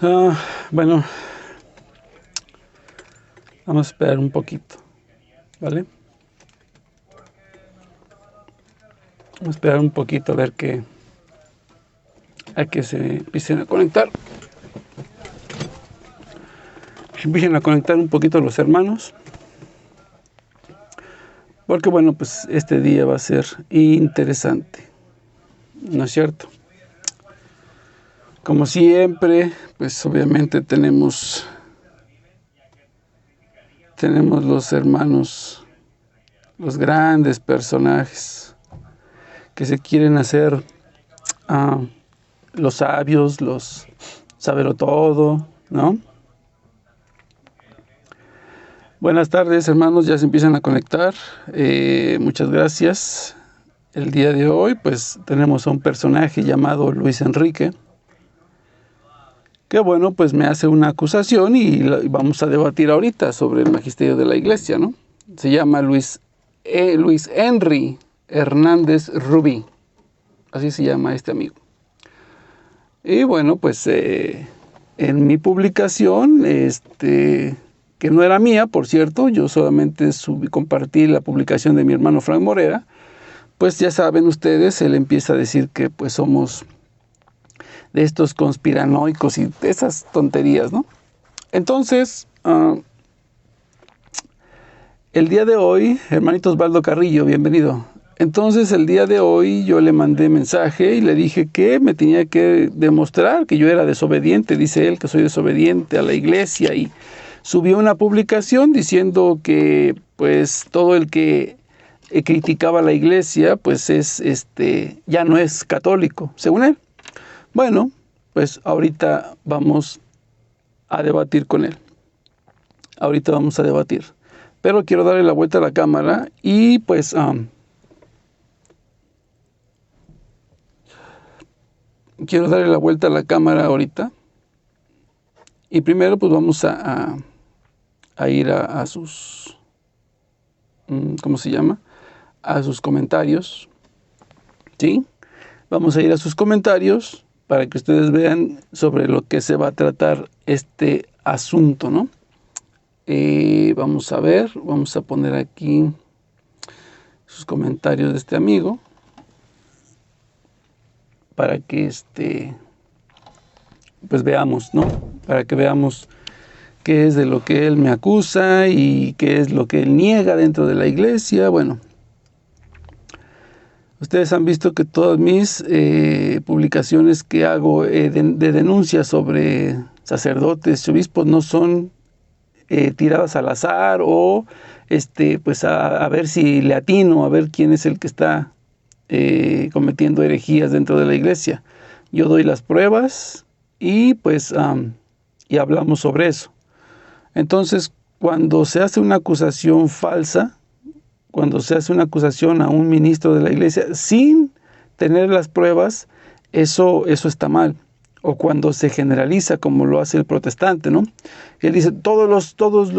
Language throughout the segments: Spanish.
Bueno, vamos a esperar un poquito, ¿vale? Vamos a esperar un poquito a ver a que se empiecen a conectar. Se empiecen a conectar un poquito los hermanos. Porque bueno, pues este día va a ser interesante, ¿no es cierto? Como siempre, pues obviamente tenemos los hermanos, los grandes personajes que se quieren hacer los sabios, los saberlo todo, ¿no? Buenas tardes, hermanos, ya se empiezan a conectar. Muchas gracias. El día de hoy, pues tenemos a un personaje llamado Luis Enrique, que bueno, pues me hace una acusación y vamos a debatir ahorita sobre el magisterio de la iglesia, ¿no? Se llama Luis Henry Hernández Rubí, así se llama este amigo. Y bueno, pues en mi publicación, que no era mía, por cierto, yo solamente compartí la publicación de mi hermano Frank Morera, pues ya saben ustedes, él empieza a decir que pues somos de estos conspiranoicos y esas tonterías, ¿no? Entonces, el día de hoy, hermanito Osvaldo Carrillo, bienvenido. Entonces, el día de hoy yo le mandé mensaje y le dije que me tenía que demostrar que yo era desobediente, dice él, que soy desobediente a la iglesia, y subió una publicación diciendo que pues todo el que criticaba a la iglesia pues ya no es católico, según él. Bueno, pues ahorita vamos a debatir con él. Ahorita vamos a debatir. Pero quiero darle la vuelta a la cámara y pues quiero darle la vuelta a la cámara ahorita. Y primero pues vamos a ir a sus, ¿cómo se llama? A sus comentarios. ¿Sí? Vamos a ir a sus comentarios para que ustedes vean sobre lo que se va a tratar este asunto, ¿no? Vamos a ver, vamos a poner aquí sus comentarios de este amigo para que pues veamos, ¿no? Para que veamos qué es de lo que él me acusa y qué es lo que él niega dentro de la iglesia. Bueno, ustedes han visto que todas mis publicaciones que hago de denuncias sobre sacerdotes y obispos no son tiradas al azar o pues a ver si le atino, a ver quién es el que está cometiendo herejías dentro de la iglesia. Yo doy las pruebas y pues y hablamos sobre eso. Entonces, cuando se hace una acusación falsa, cuando se hace una acusación a un ministro de la iglesia sin tener las pruebas, eso está mal. O cuando se generaliza, como lo hace el protestante, ¿no? Que dice, todos los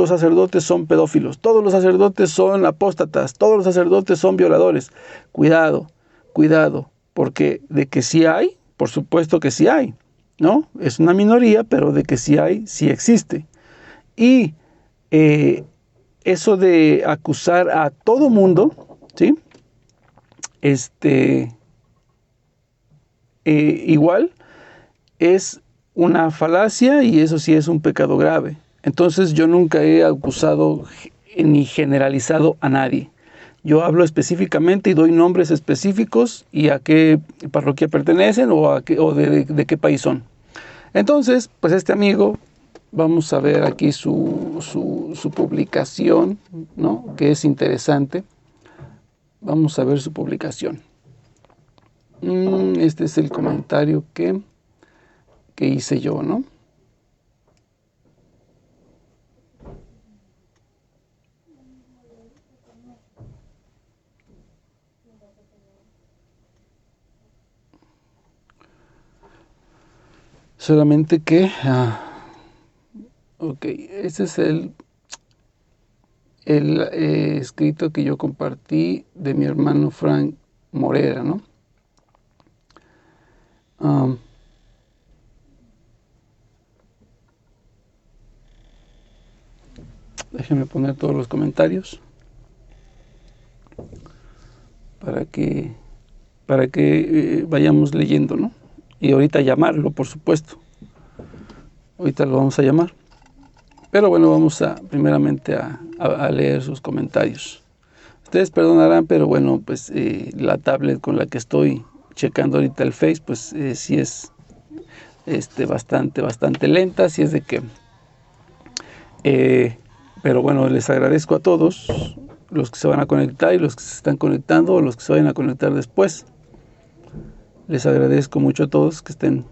sacerdotes son pedófilos, todos los sacerdotes son apóstatas, todos los sacerdotes son violadores. Cuidado, porque de que sí hay, por supuesto que sí hay, ¿no? Es una minoría, pero de que sí hay, sí existe. Y eso de acusar a todo mundo, ¿sí? Igual es una falacia y eso sí es un pecado grave. Entonces yo nunca he acusado ni generalizado a nadie. Yo hablo específicamente y doy nombres específicos y a qué parroquia pertenecen o de qué país son. Entonces, pues este amigo, vamos a ver aquí su publicación, ¿no? Que es interesante. Vamos a ver su publicación. Este es el comentario que hice yo, ¿no? Solamente que, ok, ese es el escrito que yo compartí de mi hermano Frank Morera, ¿no? Déjenme poner todos los comentarios para que vayamos leyendo, ¿no? Y ahorita llamarlo, por supuesto. Ahorita lo vamos a llamar. Pero bueno, vamos primeramente a leer sus comentarios. Ustedes perdonarán, pero bueno, pues la tablet con la que estoy checando ahorita el Face, pues sí es bastante lenta, así es de que... pero bueno, les agradezco a todos los que se van a conectar y los que se están conectando o los que se vayan a conectar después. Les agradezco mucho a todos que estén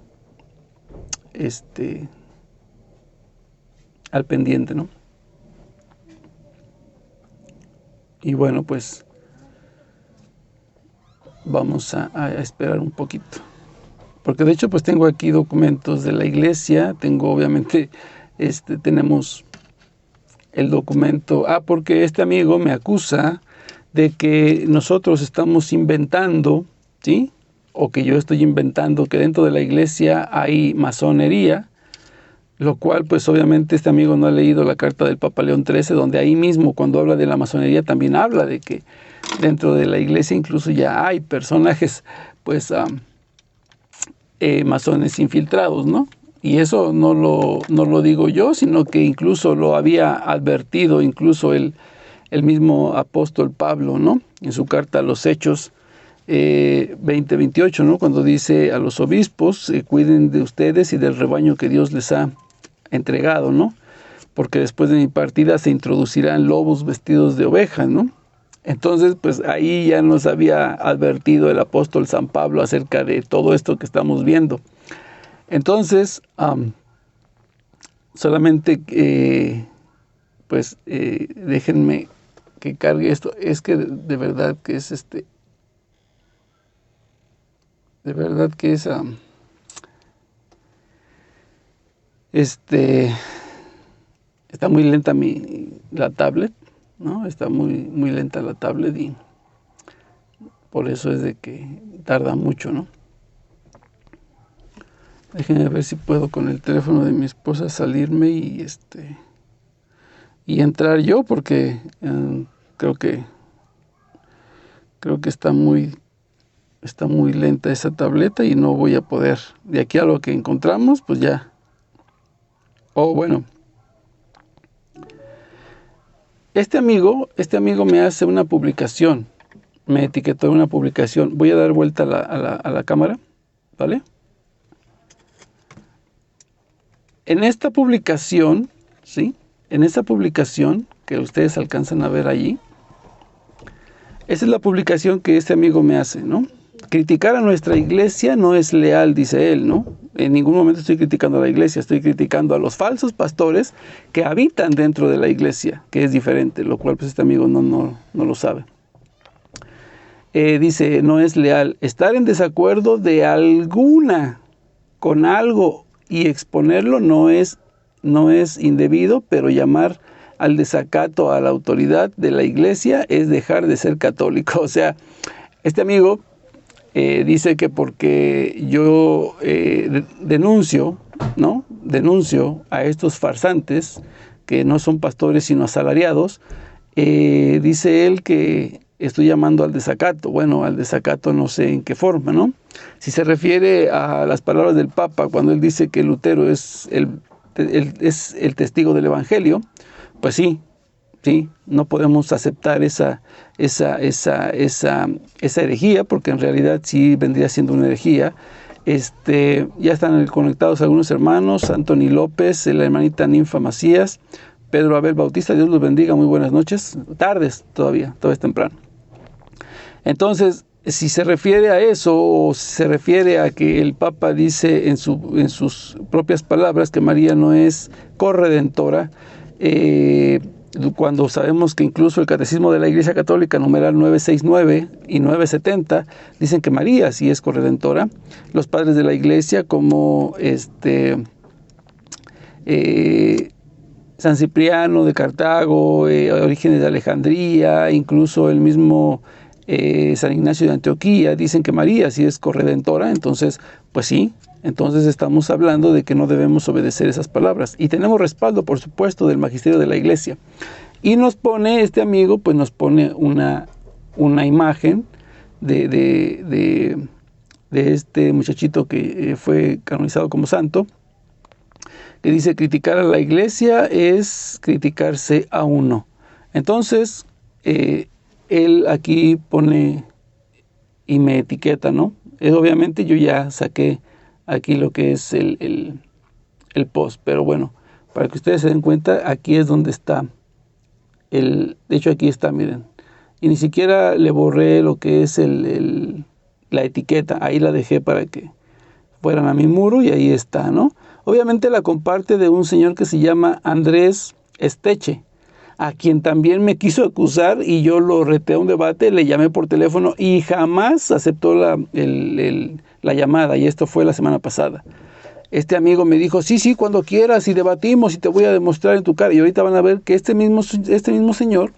al pendiente, ¿no? Y bueno, pues vamos a esperar un poquito. Porque de hecho pues tengo aquí documentos de la iglesia, tengo obviamente, tenemos el documento, porque este amigo me acusa de que nosotros estamos inventando, ¿sí? O que yo estoy inventando que dentro de la iglesia hay masonería, lo cual pues obviamente este amigo no ha leído la carta del Papa León XIII, donde ahí mismo cuando habla de la masonería también habla de que dentro de la iglesia incluso ya hay personajes pues masones infiltrados, ¿no? Y eso no lo digo yo, sino que incluso lo había advertido incluso el mismo apóstol Pablo, ¿no? En su carta a los Hechos 20:28, ¿no? Cuando dice a los obispos, cuiden de ustedes y del rebaño que Dios les ha entregado, ¿no? Porque después de mi partida se introducirán lobos vestidos de ovejas, ¿no? Entonces, pues ahí ya nos había advertido el apóstol San Pablo acerca de todo esto que estamos viendo. Entonces, solamente, déjenme que cargue esto. Es que de verdad que es de verdad que es está muy lenta la tablet, ¿no? Está muy lenta la tablet y por eso es de que tarda mucho, ¿no? Déjenme ver si puedo con el teléfono de mi esposa salirme y entrar yo, porque creo que está muy lenta esa tableta y no voy a poder. De aquí a lo que encontramos, pues ya. Bueno. Este amigo me hace una publicación. Me etiquetó en una publicación. Voy a dar vuelta a la cámara, ¿vale? En esta publicación, ¿sí? En esta publicación que ustedes alcanzan a ver allí, esa es la publicación que este amigo me hace, ¿no? Criticar a nuestra iglesia no es leal, dice él, ¿no? En ningún momento estoy criticando a la iglesia, estoy criticando a los falsos pastores que habitan dentro de la iglesia, que es diferente, lo cual pues este amigo no lo sabe. Dice, no es leal. Estar en desacuerdo de con algo y exponerlo no es indebido, pero llamar al desacato a la autoridad de la iglesia es dejar de ser católico. O sea, este amigo dice que porque yo denuncio a estos farsantes que no son pastores sino asalariados, dice él que estoy llamando al desacato. Bueno, al desacato no sé en qué forma, ¿no? Si se refiere a las palabras del Papa cuando él dice que Lutero es el testigo del Evangelio, pues sí, no podemos aceptar esa herejía, porque en realidad sí vendría siendo una herejía. Ya están conectados algunos hermanos, Anthony López, la hermanita Ninfa Macías, Pedro Abel Bautista, Dios los bendiga, muy buenas noches, tardes todavía es temprano. Entonces, si se refiere a eso, o se refiere a que el Papa dice en sus propias palabras que María no es corredentora, cuando sabemos que incluso el Catecismo de la Iglesia Católica, numeral 969 y 970, dicen que María sí es corredentora. Los padres de la Iglesia, como San Cipriano de Cartago, Orígenes de Alejandría, incluso el mismo San Ignacio de Antioquía, dicen que María sí es corredentora. Entonces, pues sí, Entonces estamos hablando de que no debemos obedecer esas palabras. Y tenemos respaldo, por supuesto, del magisterio de la iglesia. Y nos pone, este amigo, pues nos pone una imagen de este muchachito que fue canonizado como santo, que dice: criticar a la iglesia es criticarse a uno. Entonces, él aquí pone y me etiqueta, ¿no? Obviamente yo ya saqué aquí lo que es el post, pero bueno, para que ustedes se den cuenta, aquí es donde está de hecho aquí está, miren, y ni siquiera le borré lo que es la etiqueta, ahí la dejé para que fueran a mi muro y ahí está, ¿no? Obviamente la comparte de un señor que se llama Andrés Esteche, a quien también me quiso acusar y yo lo reté a un debate, le llamé por teléfono y jamás aceptó la llamada, y esto fue la semana pasada. Este amigo me dijo: sí, cuando quieras y debatimos y te voy a demostrar en tu cara. Y ahorita van a ver que este mismo señor,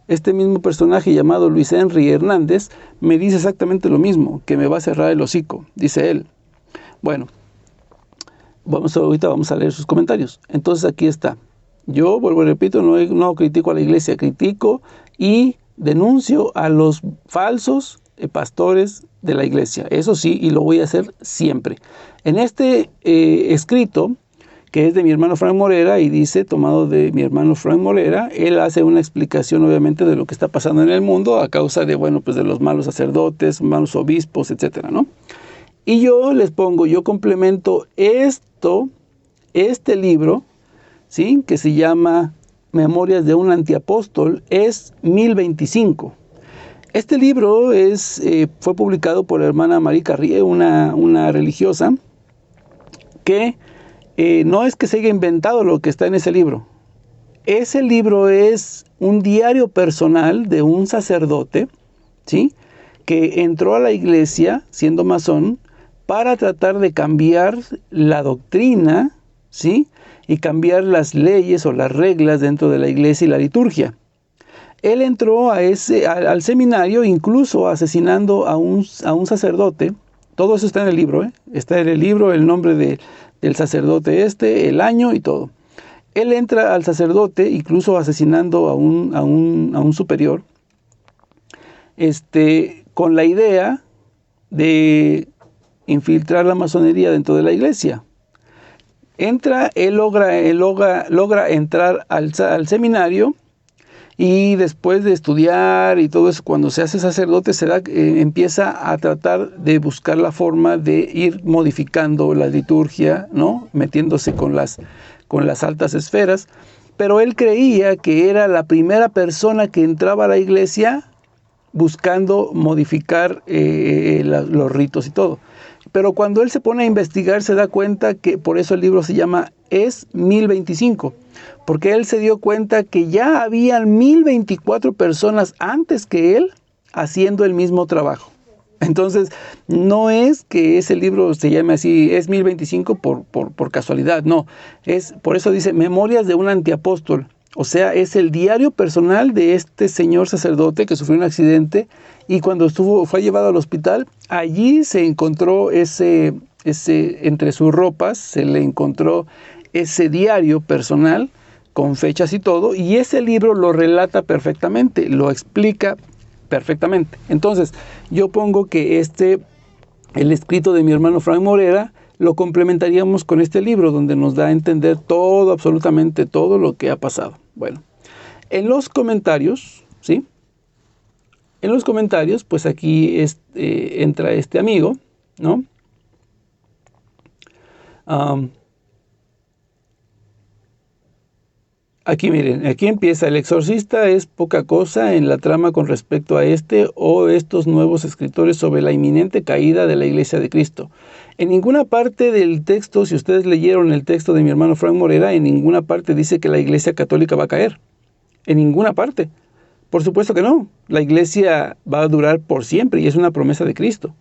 este mismo personaje llamado Luis Henry Hernández, me dice exactamente lo mismo, que me va a cerrar el hocico, dice él. Bueno, ahorita vamos a leer sus comentarios. Entonces aquí está. Yo, vuelvo y repito, no critico a la iglesia, critico y denuncio a los falsos pastores de la iglesia. Eso sí, y lo voy a hacer siempre. En este escrito, que es de mi hermano Frank Morera, y dice, tomado de mi hermano Frank Morera, él hace una explicación obviamente de lo que está pasando en el mundo a causa de, bueno, pues de los malos sacerdotes, malos obispos, etcétera, ¿no? Y yo les pongo, yo complemento este libro, ¿sí?, que se llama Memorias de un Antiapóstol, es 1025. Este libro fue publicado por la hermana Marie Carrier, una religiosa, que no es que se haya inventado lo que está en ese libro. Ese libro es un diario personal de un sacerdote, ¿sí?, que entró a la iglesia siendo masón para tratar de cambiar la doctrina, ¿sí?, y cambiar las leyes o las reglas dentro de la iglesia y la liturgia. Él entró al seminario, incluso asesinando a un sacerdote. Todo eso está en el libro, ¿eh? Está en el libro el nombre del sacerdote el año y todo. Él entra al sacerdote, incluso asesinando a un superior, con la idea de infiltrar la masonería dentro de la iglesia. Él logra entrar al seminario, y después de estudiar y todo eso, cuando se hace sacerdote, empieza a tratar de buscar la forma de ir modificando la liturgia, ¿no?, metiéndose con las altas esferas. Pero él creía que era la primera persona que entraba a la iglesia buscando modificar los ritos y todo. Pero cuando él se pone a investigar, se da cuenta que por eso el libro se llama Es 1025, porque él se dio cuenta que ya habían 1024 personas antes que él haciendo el mismo trabajo. Entonces, no es que ese libro se llame así, Es 1025 por casualidad, no. Por eso dice Memorias de un Antiapóstol. O sea, es el diario personal de este señor sacerdote que sufrió un accidente, y cuando fue llevado al hospital, allí se encontró entre sus ropas, se le encontró ese diario personal con fechas y todo, y ese libro lo relata perfectamente, lo explica perfectamente. Entonces, yo pongo que el escrito de mi hermano Frank Morera, lo complementaríamos con este libro, donde nos da a entender todo, absolutamente todo lo que ha pasado. Bueno, en los comentarios, ¿sí? En los comentarios, pues aquí entra este amigo, ¿no? Aquí miren, aquí empieza: el exorcista es poca cosa en la trama con respecto a o estos nuevos escritores sobre la inminente caída de la Iglesia de Cristo. En ninguna parte del texto, si ustedes leyeron el texto de mi hermano Frank Morera, en ninguna parte dice que la Iglesia católica va a caer. En ninguna parte. Por supuesto que no. La iglesia va a durar por siempre y es una promesa de Cristo.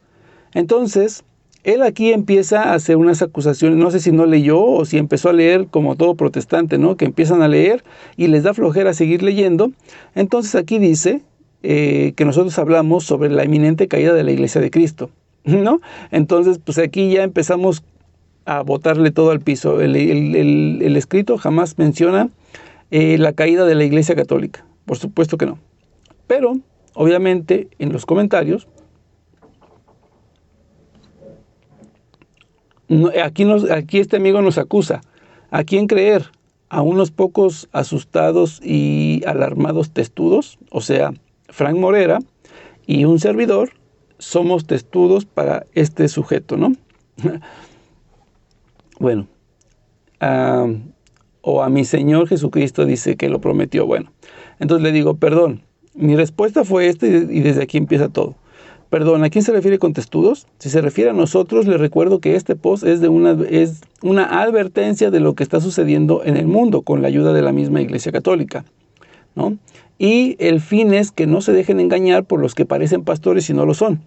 Entonces, él aquí empieza a hacer unas acusaciones. No sé si no leyó o si empezó a leer como todo protestante, ¿no?, que empiezan a leer y les da flojera seguir leyendo. Entonces aquí dice que nosotros hablamos sobre la inminente caída de la Iglesia de Cristo, ¿no? Entonces, pues aquí ya empezamos a botarle todo al piso. El escrito jamás menciona la caída de la Iglesia Católica. Por supuesto que no. Pero, obviamente, en los comentarios, aquí este amigo nos acusa. ¿A quién creer? ¿A unos pocos asustados y alarmados testudos? O sea, Frank Morera y un servidor somos testudos para este sujeto, ¿no? Bueno, o a mi Señor Jesucristo dice que lo prometió. Bueno, entonces le digo, perdón, mi respuesta fue esta y desde aquí empieza todo. Perdón, ¿a quién se refiere con testudos? Si se refiere a nosotros, le recuerdo que este post es una advertencia de lo que está sucediendo en el mundo con la ayuda de la misma Iglesia Católica, ¿no? Y el fin es que no se dejen engañar por los que parecen pastores y no lo son.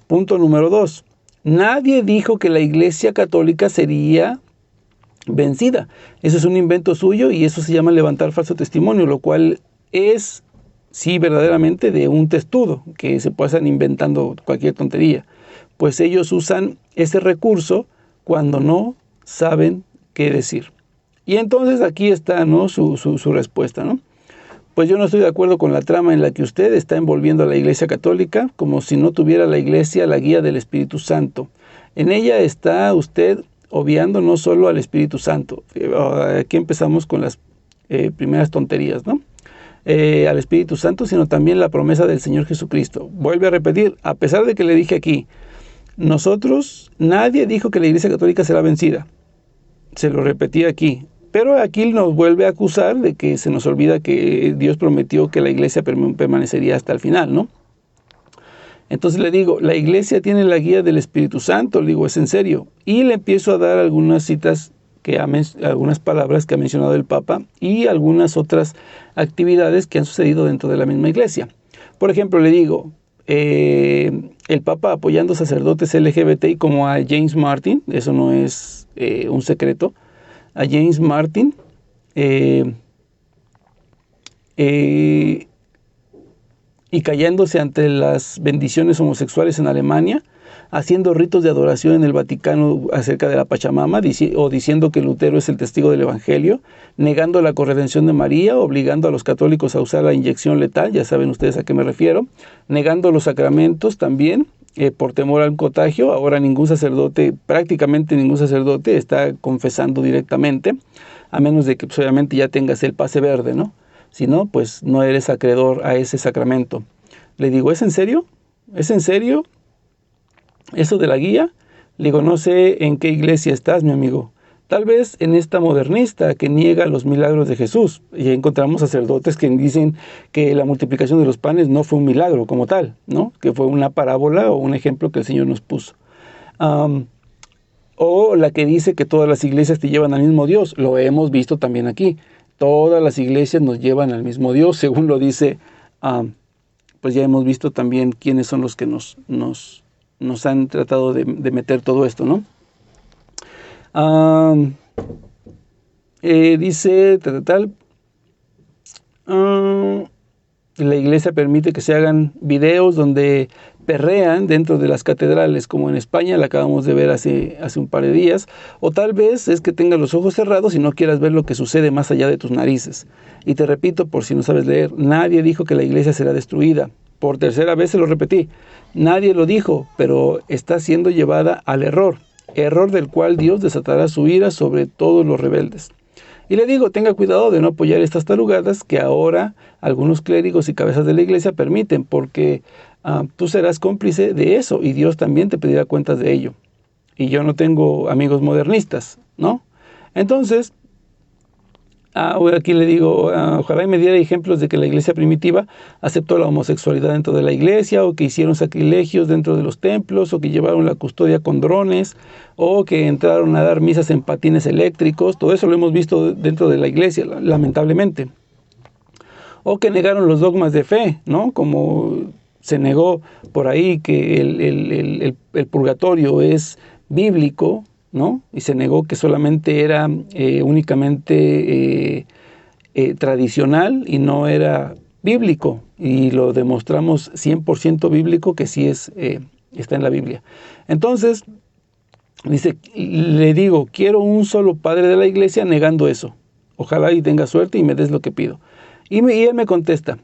Punto número 2. Nadie dijo que la Iglesia Católica sería vencida. Eso es un invento suyo y eso se llama levantar falso testimonio, lo cual es, sí, verdaderamente de un testudo, que se pasan inventando cualquier tontería. Pues ellos usan ese recurso cuando no saben qué decir. Y entonces aquí está, ¿no?, su respuesta, ¿no? Pues yo no estoy de acuerdo con la trama en la que usted está envolviendo a la Iglesia Católica como si no tuviera la Iglesia la guía del Espíritu Santo. En ella está usted obviando no solo al Espíritu Santo. Aquí empezamos con las primeras tonterías, ¿no? Al Espíritu Santo, sino también la promesa del Señor Jesucristo. Vuelve a repetir, a pesar de que le dije aquí, nadie dijo que la Iglesia Católica será vencida. Se lo repetí aquí. Pero aquí nos vuelve a acusar de que se nos olvida que Dios prometió que la Iglesia permanecería hasta el final, ¿no? Entonces le digo, la Iglesia tiene la guía del Espíritu Santo, le digo, es en serio. Y le empiezo a dar algunas citas, algunas palabras que ha mencionado el Papa y algunas otras actividades que han sucedido dentro de la misma Iglesia. Por ejemplo, le digo, el Papa apoyando sacerdotes LGBTI como a James Martin, eso no es un secreto, a James Martin, y callándose ante las bendiciones homosexuales en Alemania, haciendo ritos de adoración en el Vaticano acerca de la Pachamama, o diciendo que Lutero es el testigo del Evangelio, negando la corredención de María, obligando a los católicos a usar la inyección letal, ya saben ustedes a qué me refiero, negando los sacramentos también, por temor al contagio. Ahora prácticamente ningún sacerdote está confesando directamente, a menos de que pues, obviamente ya tengas el pase verde, ¿no? Si no, pues no eres acreedor a ese sacramento. Le digo, ¿es en serio? ¿Es en serio eso de la guía? Le digo, no sé en qué iglesia estás, mi amigo. Tal vez en esta modernista que niega los milagros de Jesús. Y encontramos sacerdotes que dicen que la multiplicación de los panes no fue un milagro como tal, ¿no? Que fue una parábola o un ejemplo que el Señor nos puso. O la que dice que todas las iglesias te llevan al mismo Dios. Lo hemos visto también aquí. Todas las iglesias nos llevan al mismo Dios, según lo dice, pues ya hemos visto también quiénes son los que nos han tratado de meter todo esto, ¿no? Dice, la iglesia permite que se hagan videos donde perrean dentro de las catedrales, como en España, la acabamos de ver hace un par de días, o tal vez es que tengas los ojos cerrados y no quieras ver lo que sucede más allá de tus narices. Y te repito, por si no sabes leer, nadie dijo que la iglesia será destruida. Por tercera vez se lo repetí, nadie lo dijo, pero está siendo llevada al error del cual Dios desatará su ira sobre todos los rebeldes. Y le digo, tenga cuidado de no apoyar estas tarugadas que ahora algunos clérigos y cabezas de la iglesia permiten, porque tú serás cómplice de eso y Dios también te pedirá cuentas de ello. Y yo no tengo amigos modernistas, ¿no? Entonces, aquí le digo, ojalá y me diera ejemplos de que la iglesia primitiva aceptó la homosexualidad dentro de la iglesia, o que hicieron sacrilegios dentro de los templos, o que llevaron la custodia con drones, o que entraron a dar misas en patines eléctricos. Todo eso lo hemos visto dentro de la iglesia, lamentablemente. O que negaron los dogmas de fe, ¿no? Como se negó por ahí que el purgatorio es bíblico, ¿no? Y se negó que solamente era únicamente tradicional y no era bíblico. Y lo demostramos 100% bíblico que sí está en la Biblia. Entonces, Dice, le digo, quiero un solo padre de la iglesia negando eso. Ojalá y tenga suerte y me des lo que pido. Y él me contesta,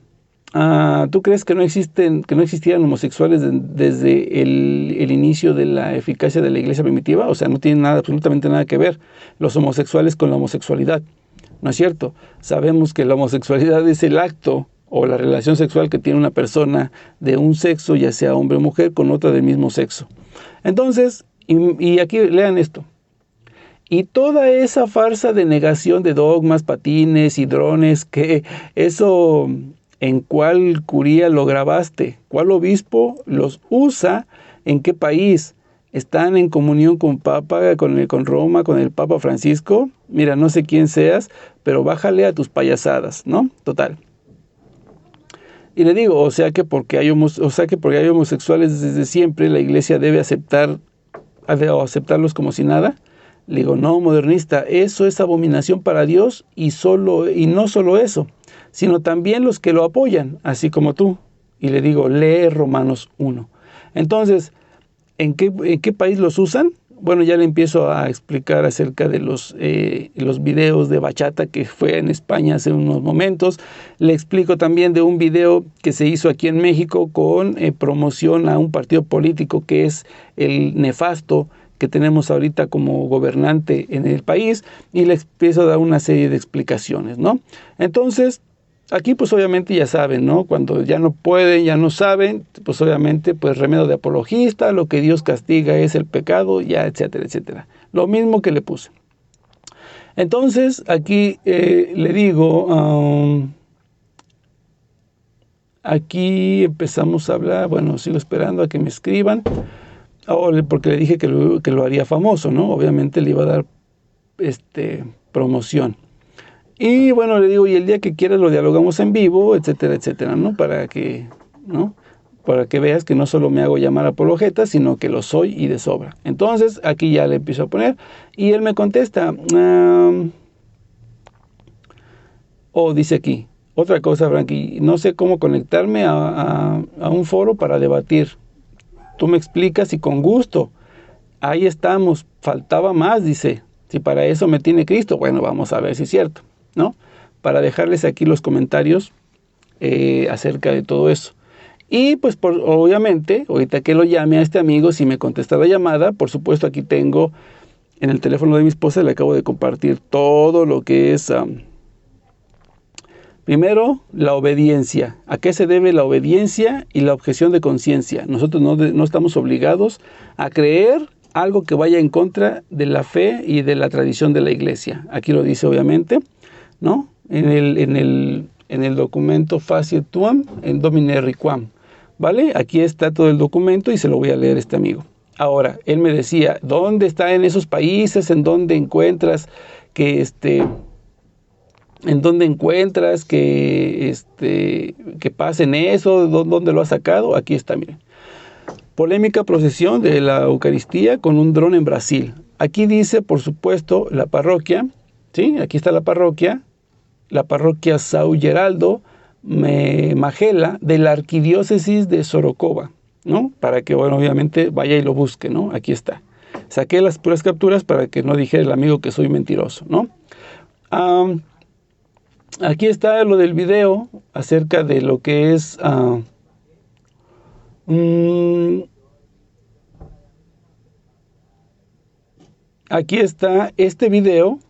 ¿tú crees que no existían homosexuales desde el inicio de la eficacia de la iglesia primitiva? O sea, no tiene absolutamente nada que ver los homosexuales con la homosexualidad. ¿No es cierto? Sabemos que la homosexualidad es el acto o la relación sexual que tiene una persona de un sexo, ya sea hombre o mujer, con otra del mismo sexo. Entonces, y aquí lean esto. Y toda esa farsa de negación de dogmas, patines y drones, que eso, ¿en cuál curía lo grabaste? ¿Cuál obispo los usa? ¿En qué país? ¿Están en comunión con Papa, con Roma, con el Papa Francisco? Mira, no sé quién seas, pero bájale a tus payasadas, ¿no? Total. Y le digo, o sea que porque hay homosexuales desde siempre, la iglesia debe aceptarlos como si nada. Le digo, no, modernista, eso es abominación para Dios y no solo eso, sino también los que lo apoyan, así como tú. Y le digo, lee Romanos 1. Entonces, ¿en qué país los usan? Bueno, ya le empiezo a explicar acerca de los videos de bachata que fue en España hace unos momentos. Le explico también de un video que se hizo aquí en México con promoción a un partido político que es el nefasto que tenemos ahorita como gobernante en el país, y le empiezo a dar una serie de explicaciones, ¿no? Entonces, aquí pues obviamente ya saben, ¿no? Cuando ya no pueden, ya no saben, pues obviamente pues remedio de apologista, lo que Dios castiga es el pecado, ya, etcétera, etcétera. Lo mismo que le puse. Entonces, aquí le digo, aquí empezamos a hablar, bueno, sigo esperando a que me escriban, porque le dije que lo haría famoso, ¿no? Obviamente le iba a dar promoción. Y bueno, le digo, y el día que quieras lo dialogamos en vivo, etcétera, etcétera, ¿no? Para que veas que no solo me hago llamar apologeta, sino que lo soy y de sobra. Entonces, aquí ya le empiezo a poner, y él me contesta, dice aquí, otra cosa, Frankie, no sé cómo conectarme a un foro para debatir. Tú me explicas y con gusto. Ahí estamos, faltaba más, dice. Si para eso me tiene Cristo, bueno, vamos a ver si es cierto, ¿no? Para dejarles aquí los comentarios acerca de todo eso. Y pues obviamente, ahorita que lo llame a este amigo, si me contesta la llamada, por supuesto aquí tengo en el teléfono de mi esposa, le acabo de compartir todo lo que es... Primero, la obediencia. ¿A qué se debe la obediencia y la objeción de conciencia? Nosotros no estamos obligados a creer algo que vaya en contra de la fe y de la tradición de la iglesia. Aquí lo dice obviamente, ¿no? En el documento Facie Tuam, en Domine Requam, ¿vale? Aquí está todo el documento y se lo voy a leer a este amigo. Ahora, él me decía, ¿dónde está en esos países en donde encuentras que ¿en dónde encuentras que pasen eso? ¿Dónde lo has sacado? Aquí está, miren. Polémica procesión de la Eucaristía con un dron en Brasil. Aquí dice, por supuesto, la parroquia, ¿sí? Aquí está la parroquia São Geraldo Magela de la Arquidiócesis de Sorocaba, ¿no? Para que, bueno, obviamente vaya y lo busque, ¿no? Aquí está. Saqué las puras capturas para que no dijera el amigo que soy mentiroso, ¿no? Aquí está lo del video acerca de lo que es aquí está este video,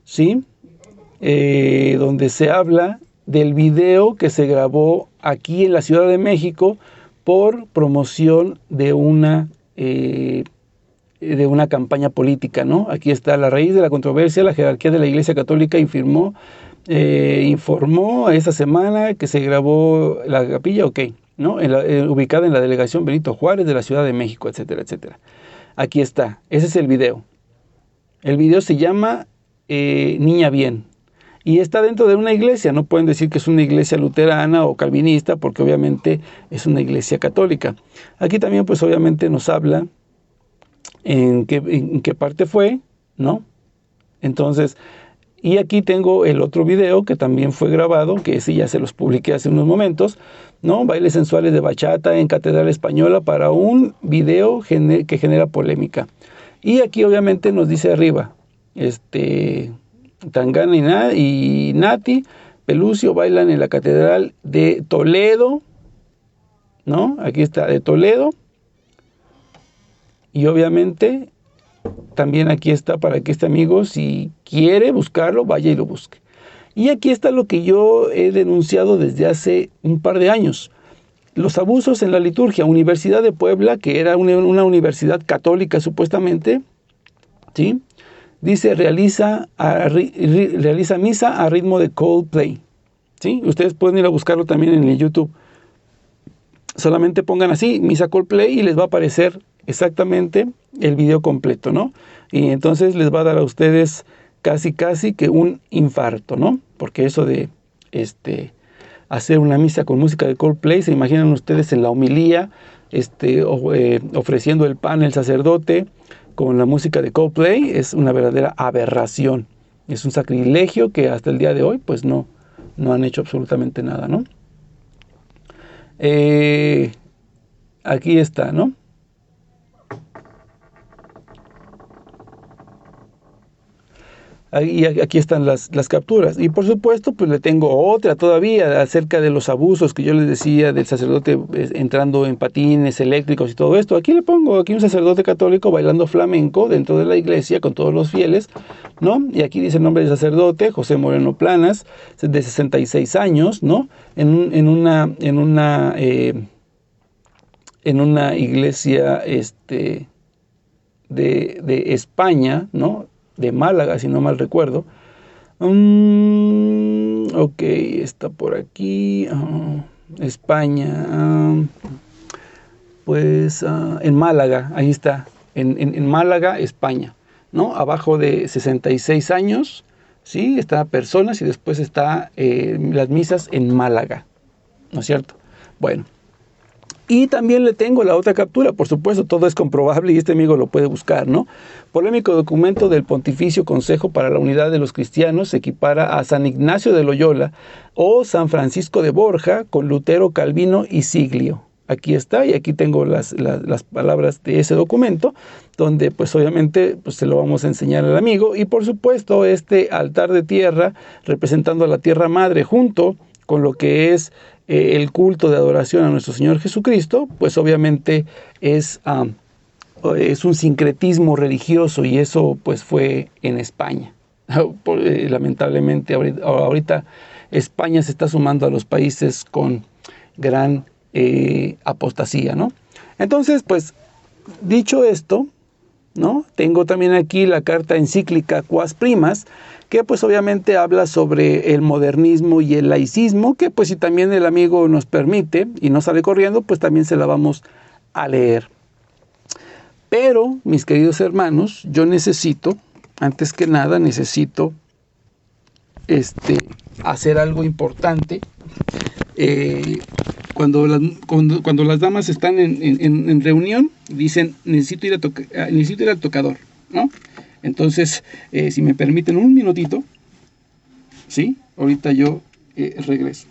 ¿sí? Donde se habla del video que se grabó aquí en la Ciudad de México por promoción de una campaña política, ¿no? Aquí está la raíz de la controversia, la jerarquía de la Iglesia Católica informó esa semana que se grabó la capilla, ¿no? Ubicada en la delegación Benito Juárez de la Ciudad de México, etcétera, etcétera. Aquí está, ese es el video. El video se llama Niña Bien y está dentro de una iglesia. No pueden decir que es una iglesia luterana o calvinista porque obviamente es una iglesia católica. Aquí también pues obviamente nos habla en qué parte fue, ¿no? Entonces, y aquí tengo el otro video que también fue grabado, que ese ya se los publiqué hace unos momentos, ¿no? Bailes sensuales de bachata en Catedral Española para un video que genera polémica. Y aquí obviamente nos dice arriba, Tangana y Nati Pelucio bailan en la Catedral de Toledo, ¿no? Aquí está, de Toledo. Y obviamente también aquí está para que este amigo, si quiere buscarlo, vaya y lo busque. Y aquí está lo que yo he denunciado desde hace un par de años. Los abusos en la liturgia. Universidad de Puebla, que era una universidad católica supuestamente, ¿sí? Dice, realiza misa a ritmo de Coldplay, ¿sí? Ustedes pueden ir a buscarlo también en el YouTube. Solamente pongan así, misa Coldplay, y les va a aparecer exactamente el video completo, ¿no? Y entonces les va a dar a ustedes casi que un infarto, ¿no? Porque eso de hacer una misa con música de Coldplay, se imaginan ustedes en la homilía, ofreciendo el pan el sacerdote con la música de Coldplay, es una verdadera aberración. Es un sacrilegio que hasta el día de hoy, pues no han hecho absolutamente nada, ¿no? Aquí está, ¿no? Y aquí están las capturas. Y por supuesto, pues le tengo otra todavía acerca de los abusos que yo les decía del sacerdote entrando en patines eléctricos y todo esto. Aquí le pongo aquí un sacerdote católico bailando flamenco dentro de la iglesia con todos los fieles, ¿no? Y aquí dice el nombre del sacerdote, José Moreno Planas, de 66 años, ¿no? En una iglesia de España, ¿no? De Málaga, si no mal recuerdo. Ok, está por aquí. España. En Málaga, ahí está. En Málaga, España, ¿no? Abajo de 66 años, ¿sí? Está personas y después está las misas en Málaga, ¿no es cierto? Bueno. Y también le tengo la otra captura, por supuesto, todo es comprobable y este amigo lo puede buscar, ¿no? Polémico documento del Pontificio Consejo para la Unidad de los Cristianos se equipara a San Ignacio de Loyola o San Francisco de Borja con Lutero, Calvino y Siglio. Aquí está, y aquí tengo las palabras de ese documento, donde pues obviamente pues, se lo vamos a enseñar al amigo. Y por supuesto este altar de tierra representando a la Tierra Madre junto con lo que es el culto de adoración a nuestro Señor Jesucristo, pues obviamente es un sincretismo religioso y eso pues fue en España. Lamentablemente ahorita España se está sumando a los países con gran apostasía, ¿no? Entonces, pues, dicho esto, ¿no? Tengo también aquí la carta encíclica Quas Primas, que pues obviamente habla sobre el modernismo y el laicismo, que pues si también el amigo nos permite y no sale corriendo, pues también se la vamos a leer. Pero, mis queridos hermanos, yo necesito, antes que nada, hacer algo importante. Cuando las damas están en reunión, dicen, necesito ir al tocador, ¿no? Entonces, si me permiten un minutito, ¿sí? Ahorita yo regreso.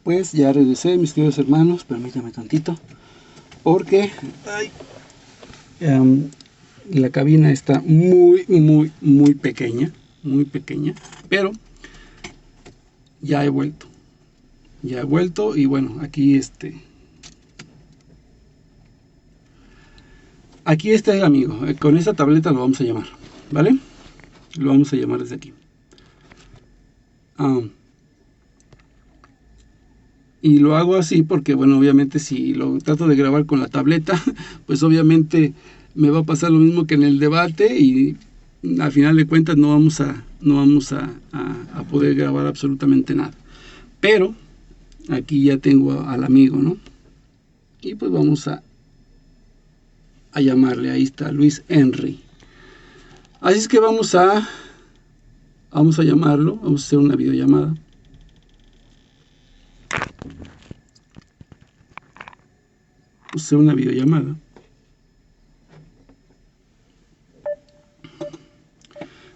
Pues ya regresé, mis queridos hermanos, permítanme tantito, porque la cabina está muy pequeña, pero ya he vuelto y bueno, aquí está el amigo, con esta tableta lo vamos a llamar, ¿vale? Lo vamos a llamar desde aquí. Y lo hago así porque, bueno, obviamente si lo trato de grabar con la tableta, pues obviamente me va a pasar lo mismo que en el debate y al final de cuentas no vamos a poder grabar absolutamente nada. Pero aquí ya tengo al amigo, ¿no? Y pues vamos a llamarle. Ahí está, Luis Henry. Así es que vamos a llamarlo. Vamos a hacer una videollamada. Vamos a hacer una videollamada.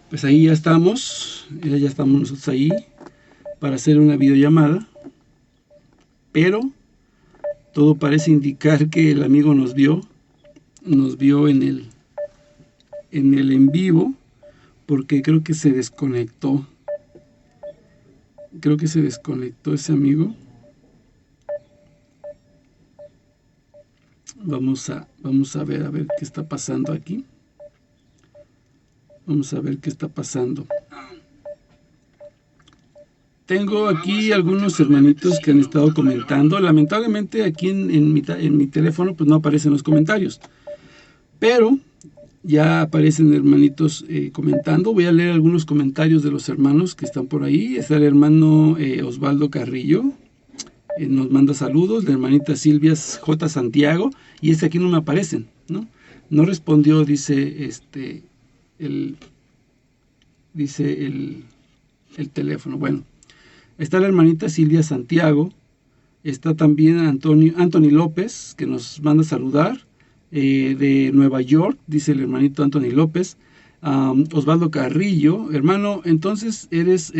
Pues ahí ya estamos nosotros ahí para hacer una videollamada, pero todo parece indicar que el amigo nos vio en el en vivo, porque creo que se desconectó ese amigo. Vamos a ver qué está pasando aquí. Vamos a ver qué está pasando. Tengo aquí algunos hermanitos que han estado comentando. Lamentablemente aquí en mi teléfono pues no aparecen los comentarios. Pero ya aparecen hermanitos comentando. Voy a leer algunos comentarios de los hermanos que están por ahí. Está el hermano Osvaldo Carrillo. Nos manda saludos. La hermanita Silvia J. Santiago. Y aquí no me aparecen, ¿no? No respondió, dice el teléfono. Bueno, está la hermanita Silvia Santiago, está también Anthony López, que nos manda a saludar, de Nueva York, dice el hermanito Anthony López. Osvaldo Carrillo, hermano, entonces eres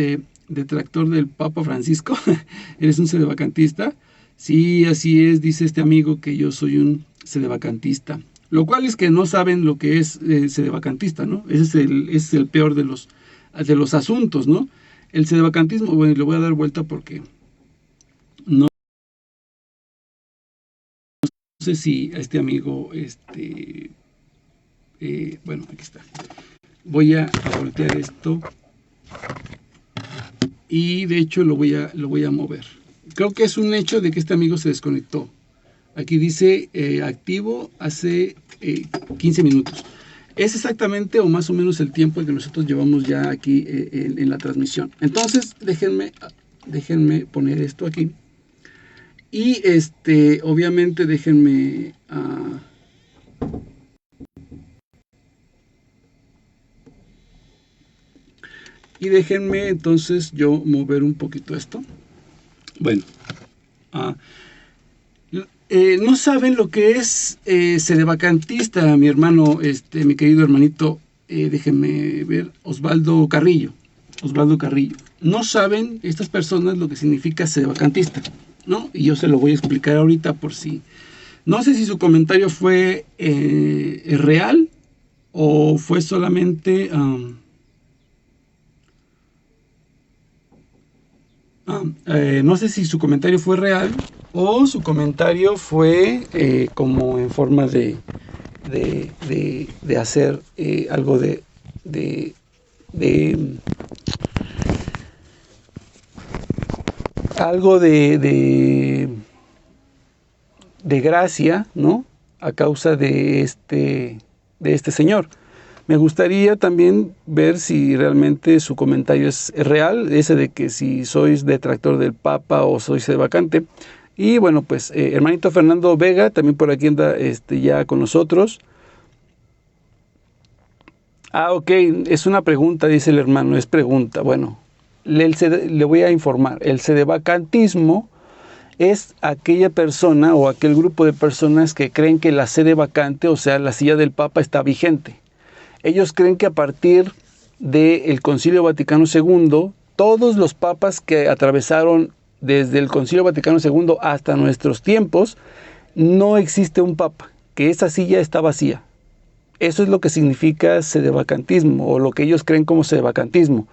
detractor del Papa Francisco, eres un sedevacantista. Sí, así es, dice este amigo que yo soy un sedevacantista. Lo cual es que no saben lo que es sedevacantista, ¿no? Ese es el peor de los asuntos, ¿no? El sedevacantismo, bueno, le voy a dar vuelta porque no sé si a este amigo, bueno, aquí está. Voy a voltear esto y de hecho lo voy a mover. Creo que es un hecho de que este amigo se desconectó. Aquí dice activo hace 15 minutos. Es exactamente o más o menos el tiempo que nosotros llevamos ya aquí en la transmisión. Entonces, déjenme poner esto aquí. Y obviamente déjenme entonces yo mover un poquito esto. Bueno, no saben lo que es sedevacantista, mi hermano, mi querido hermanito, déjenme ver, Osvaldo Carrillo. No saben estas personas lo que significa sedevacantista, ¿no? Y yo se lo voy a explicar ahorita por si. No sé si su comentario fue real o fue solamente. No sé si su comentario fue real o su comentario fue como en forma de hacer algo de gracia, ¿no? A causa de este señor. Me gustaría también ver si realmente su comentario es real, ese de que si sois detractor del Papa o sois sedevacante. Y bueno, pues hermanito Fernando Vega, también por aquí anda ya con nosotros. Ok, es una pregunta, dice el hermano, es pregunta. Bueno, le voy a informar. El sedevacantismo es aquella persona o aquel grupo de personas que creen que la sede vacante, o sea, la silla del Papa, está vigente. Ellos creen que a partir del Concilio Vaticano II, todos los papas que atravesaron desde el Concilio Vaticano II hasta nuestros tiempos, no existe un papa, que esa silla está vacía. Eso es lo que significa sedevacantismo, o lo que ellos creen como sedevacantismo.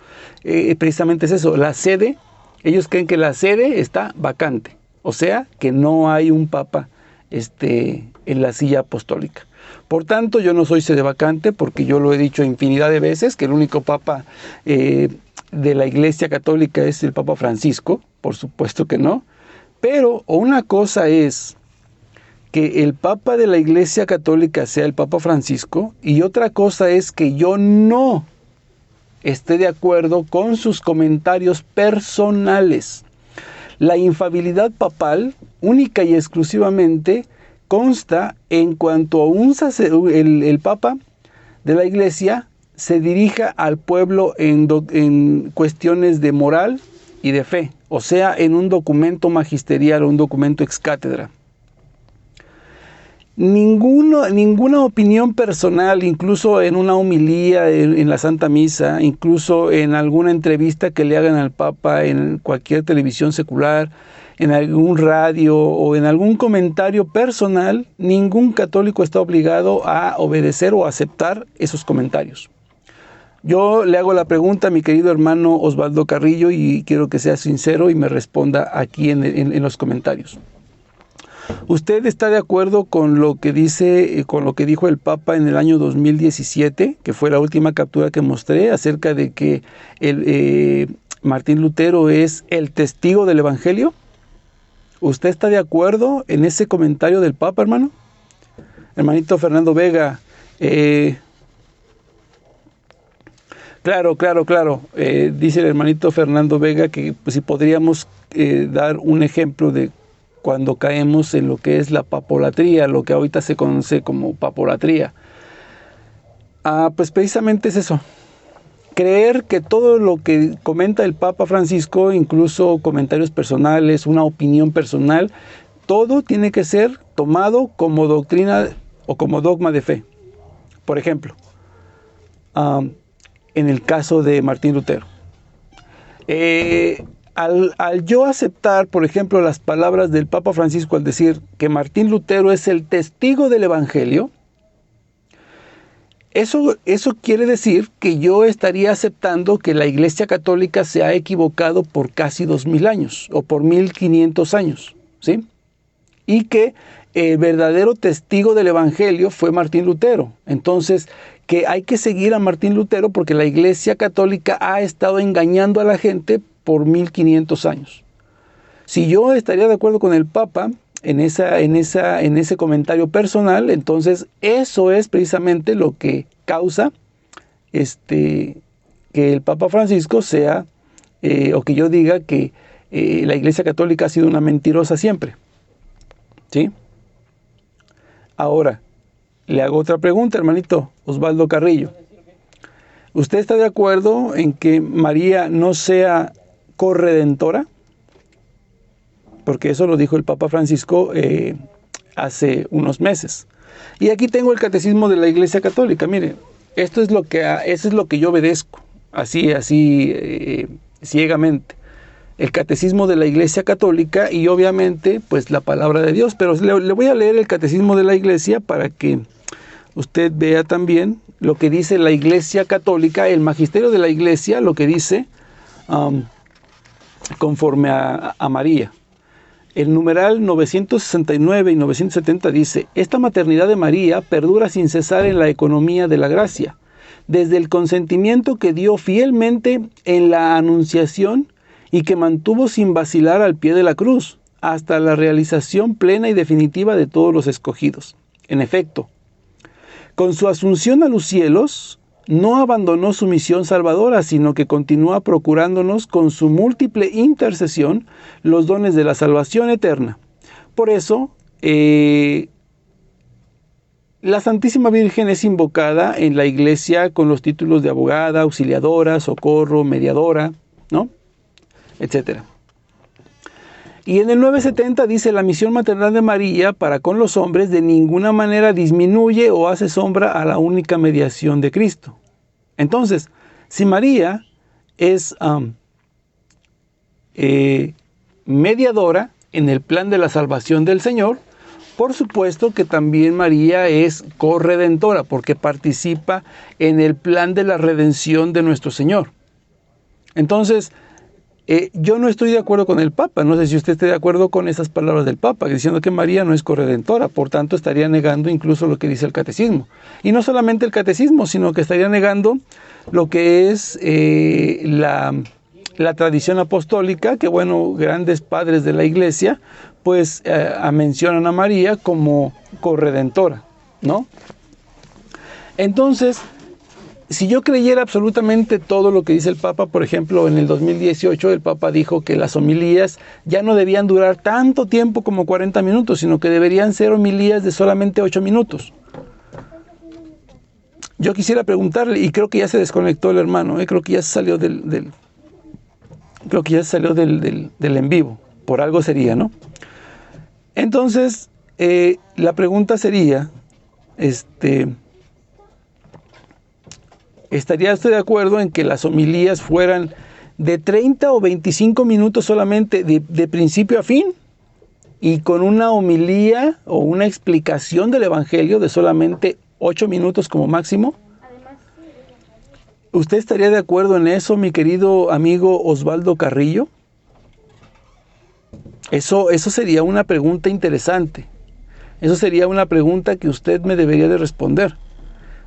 Precisamente es eso, la sede, ellos creen que la sede está vacante, o sea, que no hay un papa en la silla apostólica. Por tanto, yo no soy sedevacante, porque yo lo he dicho infinidad de veces, que el único papa de la Iglesia Católica es el Papa Francisco. Por supuesto que no. Pero una cosa es que el Papa de la Iglesia Católica sea el Papa Francisco, y otra cosa es que yo no esté de acuerdo con sus comentarios personales. La infalibilidad papal, única y exclusivamente, consta en cuanto a el Papa de la Iglesia se dirija al pueblo en cuestiones de moral y de fe, o sea, en un documento magisterial o un documento ex cátedra. Ninguna opinión personal, incluso en una homilía en la Santa Misa, incluso en alguna entrevista que le hagan al Papa en cualquier televisión secular, en algún radio o en algún comentario personal, ningún católico está obligado a obedecer o aceptar esos comentarios. Yo le hago la pregunta a mi querido hermano Osvaldo Carrillo y quiero que sea sincero y me responda aquí en los comentarios. ¿Usted está de acuerdo con lo que dijo el Papa en el año 2017, que fue la última captura que mostré, acerca de que Martín Lutero es el testigo del Evangelio? ¿Usted está de acuerdo en ese comentario del Papa, hermano? Hermanito Fernando Vega, claro. Dice el hermanito Fernando Vega que pues, si podríamos dar un ejemplo de cuando caemos en lo que es la papolatría, lo que ahorita se conoce como papolatría. Pues precisamente es eso. Creer que todo lo que comenta el Papa Francisco, incluso comentarios personales, una opinión personal, todo tiene que ser tomado como doctrina o como dogma de fe. Por ejemplo, en el caso de Martín Lutero. Al yo aceptar, por ejemplo, las palabras del Papa Francisco al decir que Martín Lutero es el testigo del Evangelio, eso quiere decir que yo estaría aceptando que la Iglesia Católica se ha equivocado por casi 2000 años o por 1500 años, ¿sí? Y que el verdadero testigo del Evangelio fue Martín Lutero. Entonces, que hay que seguir a Martín Lutero porque la Iglesia Católica ha estado engañando a la gente por 1500 años. Si yo estaría de acuerdo con el Papa en ese comentario personal, entonces eso es precisamente lo que causa que el Papa Francisco sea, o que yo diga que la Iglesia Católica ha sido una mentirosa siempre. ¿Sí? Ahora, le hago otra pregunta, hermanito Osvaldo Carrillo. ¿Usted está de acuerdo en que María no sea corredentora? Porque eso lo dijo el Papa Francisco hace unos meses. Y aquí tengo el catecismo de la Iglesia Católica. Mire, eso es lo que yo obedezco, así ciegamente. El catecismo de la Iglesia Católica y obviamente pues la palabra de Dios. Pero le voy a leer el catecismo de la Iglesia para que usted vea también lo que dice la Iglesia Católica, el magisterio de la Iglesia, lo que dice conforme a María. El numeral 969 y 970 dice: esta maternidad de María perdura sin cesar en la economía de la gracia, desde el consentimiento que dio fielmente en la anunciación y que mantuvo sin vacilar al pie de la cruz, hasta la realización plena y definitiva de todos los escogidos. En efecto, con su asunción a los cielos, no abandonó su misión salvadora, sino que continúa procurándonos con su múltiple intercesión los dones de la salvación eterna. Por eso, la Santísima Virgen es invocada en la Iglesia con los títulos de abogada, auxiliadora, socorro, mediadora, ¿no? Etcétera. Y en el 970 dice: la misión maternal de María para con los hombres de ninguna manera disminuye o hace sombra a la única mediación de Cristo. Entonces, si María es mediadora en el plan de la salvación del Señor, por supuesto que también María es corredentora, porque participa en el plan de la redención de nuestro Señor. Entonces, Yo no estoy de acuerdo con el Papa, no sé si usted esté de acuerdo con esas palabras del Papa, diciendo que María no es corredentora, por tanto estaría negando incluso lo que dice el catecismo. Y no solamente el catecismo, sino que estaría negando lo que es la tradición apostólica, que bueno, grandes padres de la Iglesia, pues mencionan a María como corredentora, ¿no? Entonces, si yo creyera absolutamente todo lo que dice el Papa, por ejemplo, en el 2018 el Papa dijo que las homilías ya no debían durar tanto tiempo como 40 minutos, sino que deberían ser homilías de solamente 8 minutos. Yo quisiera preguntarle, y creo que ya se desconectó el hermano, creo que ya se salió del en vivo, por algo sería, ¿no? Entonces, la pregunta sería, ¿estaría usted de acuerdo en que las homilías fueran de 30 o 25 minutos solamente de principio a fin? Y con una homilía o una explicación del Evangelio de solamente 8 minutos como máximo. ¿Usted estaría de acuerdo en eso, mi querido amigo Osvaldo Carrillo? Eso sería una pregunta interesante. Eso sería una pregunta que usted me debería de responder.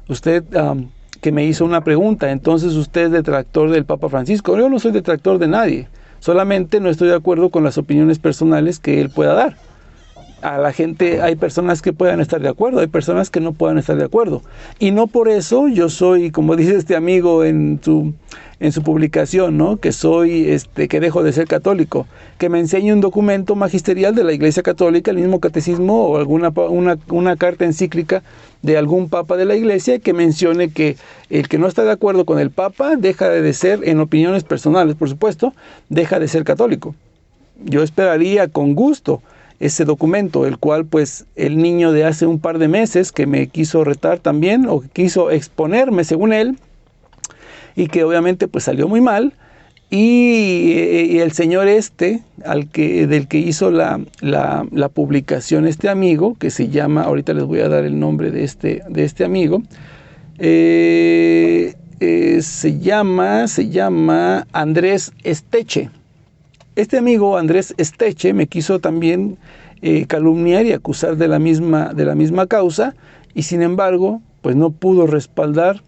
Usted que me hizo una pregunta, entonces usted es detractor del Papa Francisco. Yo no soy detractor de nadie, solamente no estoy de acuerdo con las opiniones personales que él pueda dar. A la gente, hay personas que puedan estar de acuerdo, hay personas que no puedan estar de acuerdo. Y no por eso yo soy, como dice este amigo en su publicación, ¿no? Que soy, que dejo de ser católico. Que me enseñe un documento magisterial de la Iglesia Católica, el mismo catecismo o una carta encíclica de algún papa de la Iglesia que mencione que el que no está de acuerdo con el papa deja de ser, en opiniones personales, por supuesto, deja de ser católico. Yo esperaría con gusto ese documento, el cual pues el niño de hace un par de meses que me quiso retar también, o que quiso exponerme según él, y que obviamente pues salió muy mal, y el señor del que hizo la publicación, este amigo, que se llama, ahorita les voy a dar el nombre de este amigo, se llama Andrés Esteche. Este amigo Andrés Esteche me quiso también calumniar y acusar de la misma causa, y sin embargo pues no pudo respaldar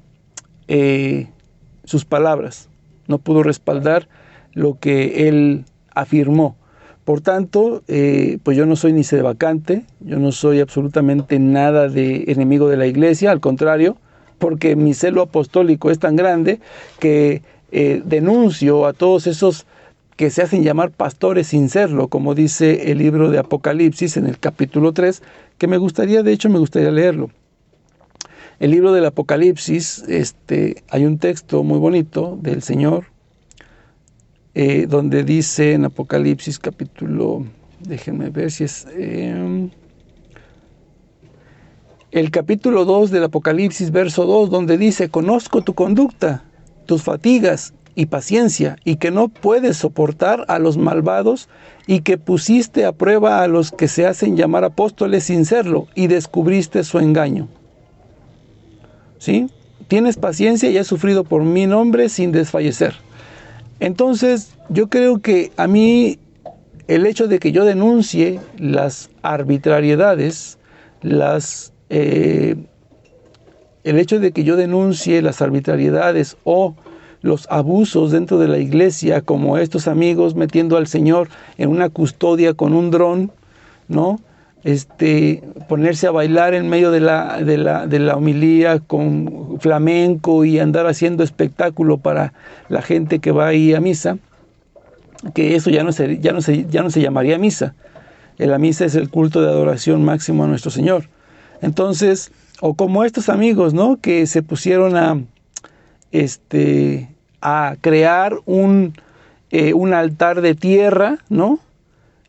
sus palabras, no pudo respaldar lo que él afirmó. Por tanto, pues yo no soy ni sedevacante, yo no soy absolutamente nada de enemigo de la Iglesia, al contrario, porque mi celo apostólico es tan grande que denuncio a todos esos que se hacen llamar pastores sin serlo, como dice el libro de Apocalipsis en el capítulo 3, que me gustaría leerlo. El libro del Apocalipsis, hay un texto muy bonito del Señor, donde dice en Apocalipsis capítulo, déjenme ver si es el capítulo 2 del Apocalipsis, verso 2, donde dice: conozco tu conducta, tus fatigas y paciencia, y que no puedes soportar a los malvados, y que pusiste a prueba a los que se hacen llamar apóstoles sin serlo, y descubriste su engaño. ¿Sí? Tienes paciencia y has sufrido por mi nombre sin desfallecer. Entonces, yo creo que a mí el hecho de que yo denuncie las arbitrariedades, el hecho de que yo denuncie las arbitrariedades o los abusos dentro de la Iglesia, como estos amigos metiendo al Señor en una custodia con un dron, ¿no? Ponerse a bailar en medio de la homilía con flamenco y andar haciendo espectáculo para la gente que va ahí a misa, que eso ya no se llamaría misa. La misa es el culto de adoración máximo a nuestro Señor. Entonces, o como estos amigos, ¿no? Que se pusieron a crear un altar de tierra, ¿no?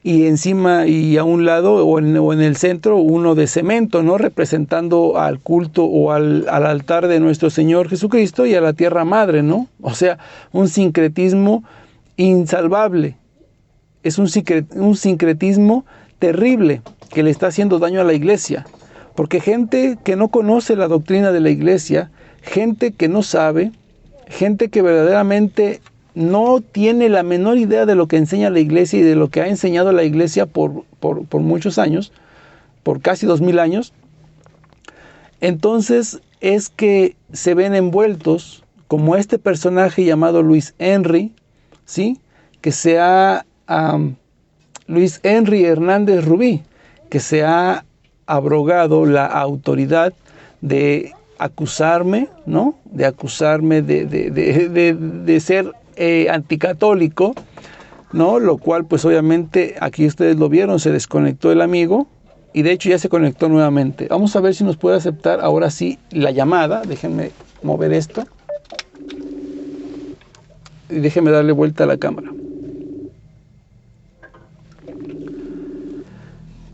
Y encima y a un lado o en el centro uno de cemento, ¿no? Representando al culto o al altar de nuestro Señor Jesucristo y a la tierra madre, ¿no? O sea, un sincretismo insalvable. Es un sincretismo terrible que le está haciendo daño a la Iglesia. Porque gente que no conoce la doctrina de la Iglesia, gente que no sabe, gente que verdaderamente no tiene la menor idea de lo que enseña la iglesia y de lo que ha enseñado la iglesia por muchos años, por casi 2000 años, entonces es que se ven envueltos como este personaje llamado Luis Henry, ¿sí? Que se ha, Luis Henry Hernández Rubí, que se ha abrogado la autoridad de acusarme, ¿no? De acusarme de ser anticatólico, ¿no? Lo cual, pues obviamente, aquí ustedes lo vieron, se desconectó el amigo y de hecho ya se conectó nuevamente. Vamos a ver si nos puede aceptar ahora sí la llamada. Déjenme mover esto y déjenme darle vuelta a la cámara.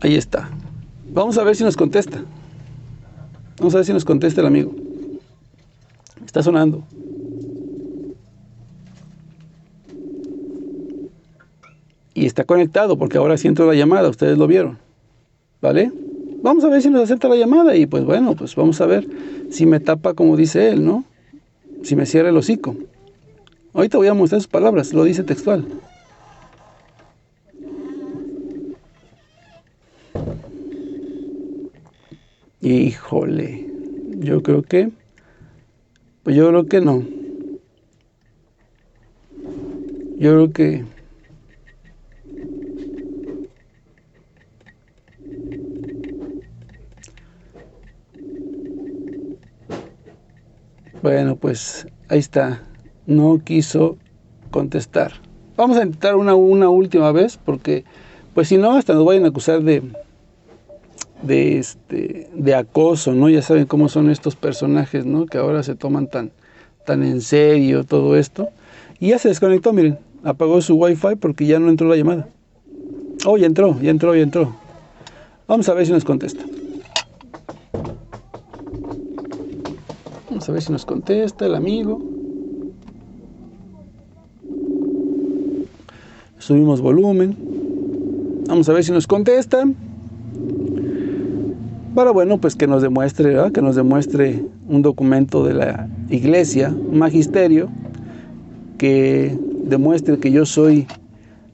Ahí está. Vamos a ver si nos contesta. Vamos a ver si nos contesta el amigo. Está sonando. Y está conectado porque ahora sí entró la llamada, ustedes lo vieron. ¿Vale? Vamos a ver si nos acepta la llamada y pues bueno, pues vamos a ver si me tapa como dice él, ¿no? Si me cierra el hocico. Ahorita voy a mostrar sus palabras, lo dice textual. Híjole, yo creo que no. Yo creo que bueno, pues ahí está. No quiso contestar. Vamos a intentar una última vez porque pues si no hasta nos vayan a acusar de acoso, ¿no? Ya saben cómo son estos personajes, ¿no? Que ahora se toman tan en serio todo esto. Y ya se desconectó, miren. Apagó su wifi porque ya no entró la llamada. Oh, ya entró. Vamos a ver si nos contesta. Vamos a ver si nos contesta el amigo. Subimos volumen. Vamos a ver si nos contesta. Para, bueno, pues que nos demuestre, ¿verdad? Que nos demuestre un documento de la iglesia, un magisterio, que demuestre que yo soy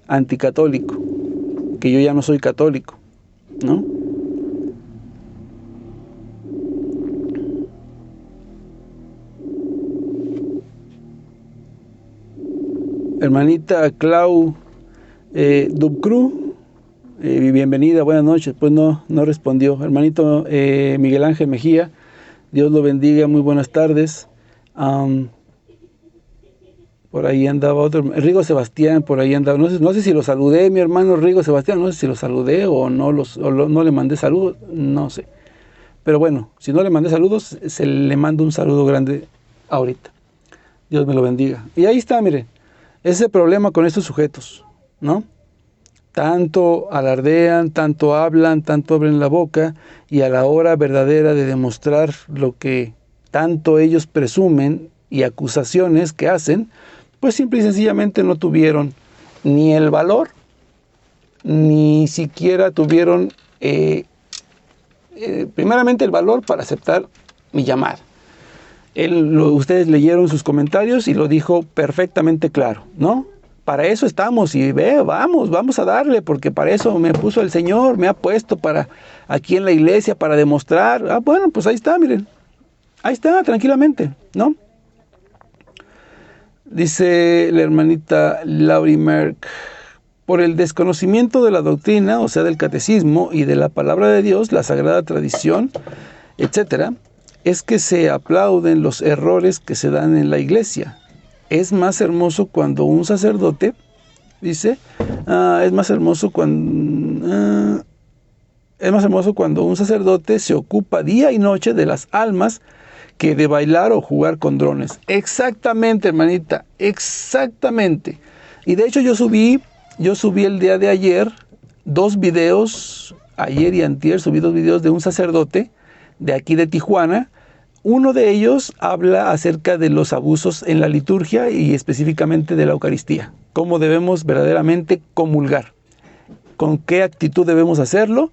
anticatólico, que yo ya no soy católico, ¿no? Hermanita Clau Dubcru, bienvenida, buenas noches. Pues no respondió. Hermanito Miguel Ángel Mejía, Dios lo bendiga, muy buenas tardes. Por ahí andaba otro, Rigo Sebastián, por ahí andaba, no sé si lo saludé, mi hermano Rigo Sebastián, no sé si lo saludé o no le mandé saludos, no sé. Pero bueno, si no le mandé saludos, se le mando un saludo grande ahorita. Dios me lo bendiga. Y ahí está, mire, ese problema con estos sujetos, ¿no? Tanto alardean, tanto hablan, tanto abren la boca, y a la hora verdadera de demostrar lo que tanto ellos presumen y acusaciones que hacen, pues simple y sencillamente no tuvieron ni el valor, ni siquiera tuvieron primeramente el valor para aceptar mi llamada. Ustedes leyeron sus comentarios y lo dijo perfectamente claro, ¿no? Para eso estamos y vamos a darle, porque para eso me puso el Señor, me ha puesto para aquí en la iglesia para demostrar. Bueno, pues ahí está, miren, ahí está, tranquilamente, ¿no? Dice la hermanita Laurie Merck, por el desconocimiento de la doctrina, o sea, del catecismo y de la palabra de Dios, la sagrada tradición, etcétera, es que se aplauden los errores que se dan en la iglesia. Es más hermoso cuando un sacerdote, dice, es más hermoso cuando un sacerdote se ocupa día y noche de las almas que de bailar o jugar con drones. Exactamente, hermanita, exactamente. Y de hecho yo subí el día de ayer 2 videos, ayer y antier subí 2 videos de un sacerdote de aquí de Tijuana. Uno de ellos habla acerca de los abusos en la liturgia y específicamente de la Eucaristía. Cómo debemos verdaderamente comulgar, con qué actitud debemos hacerlo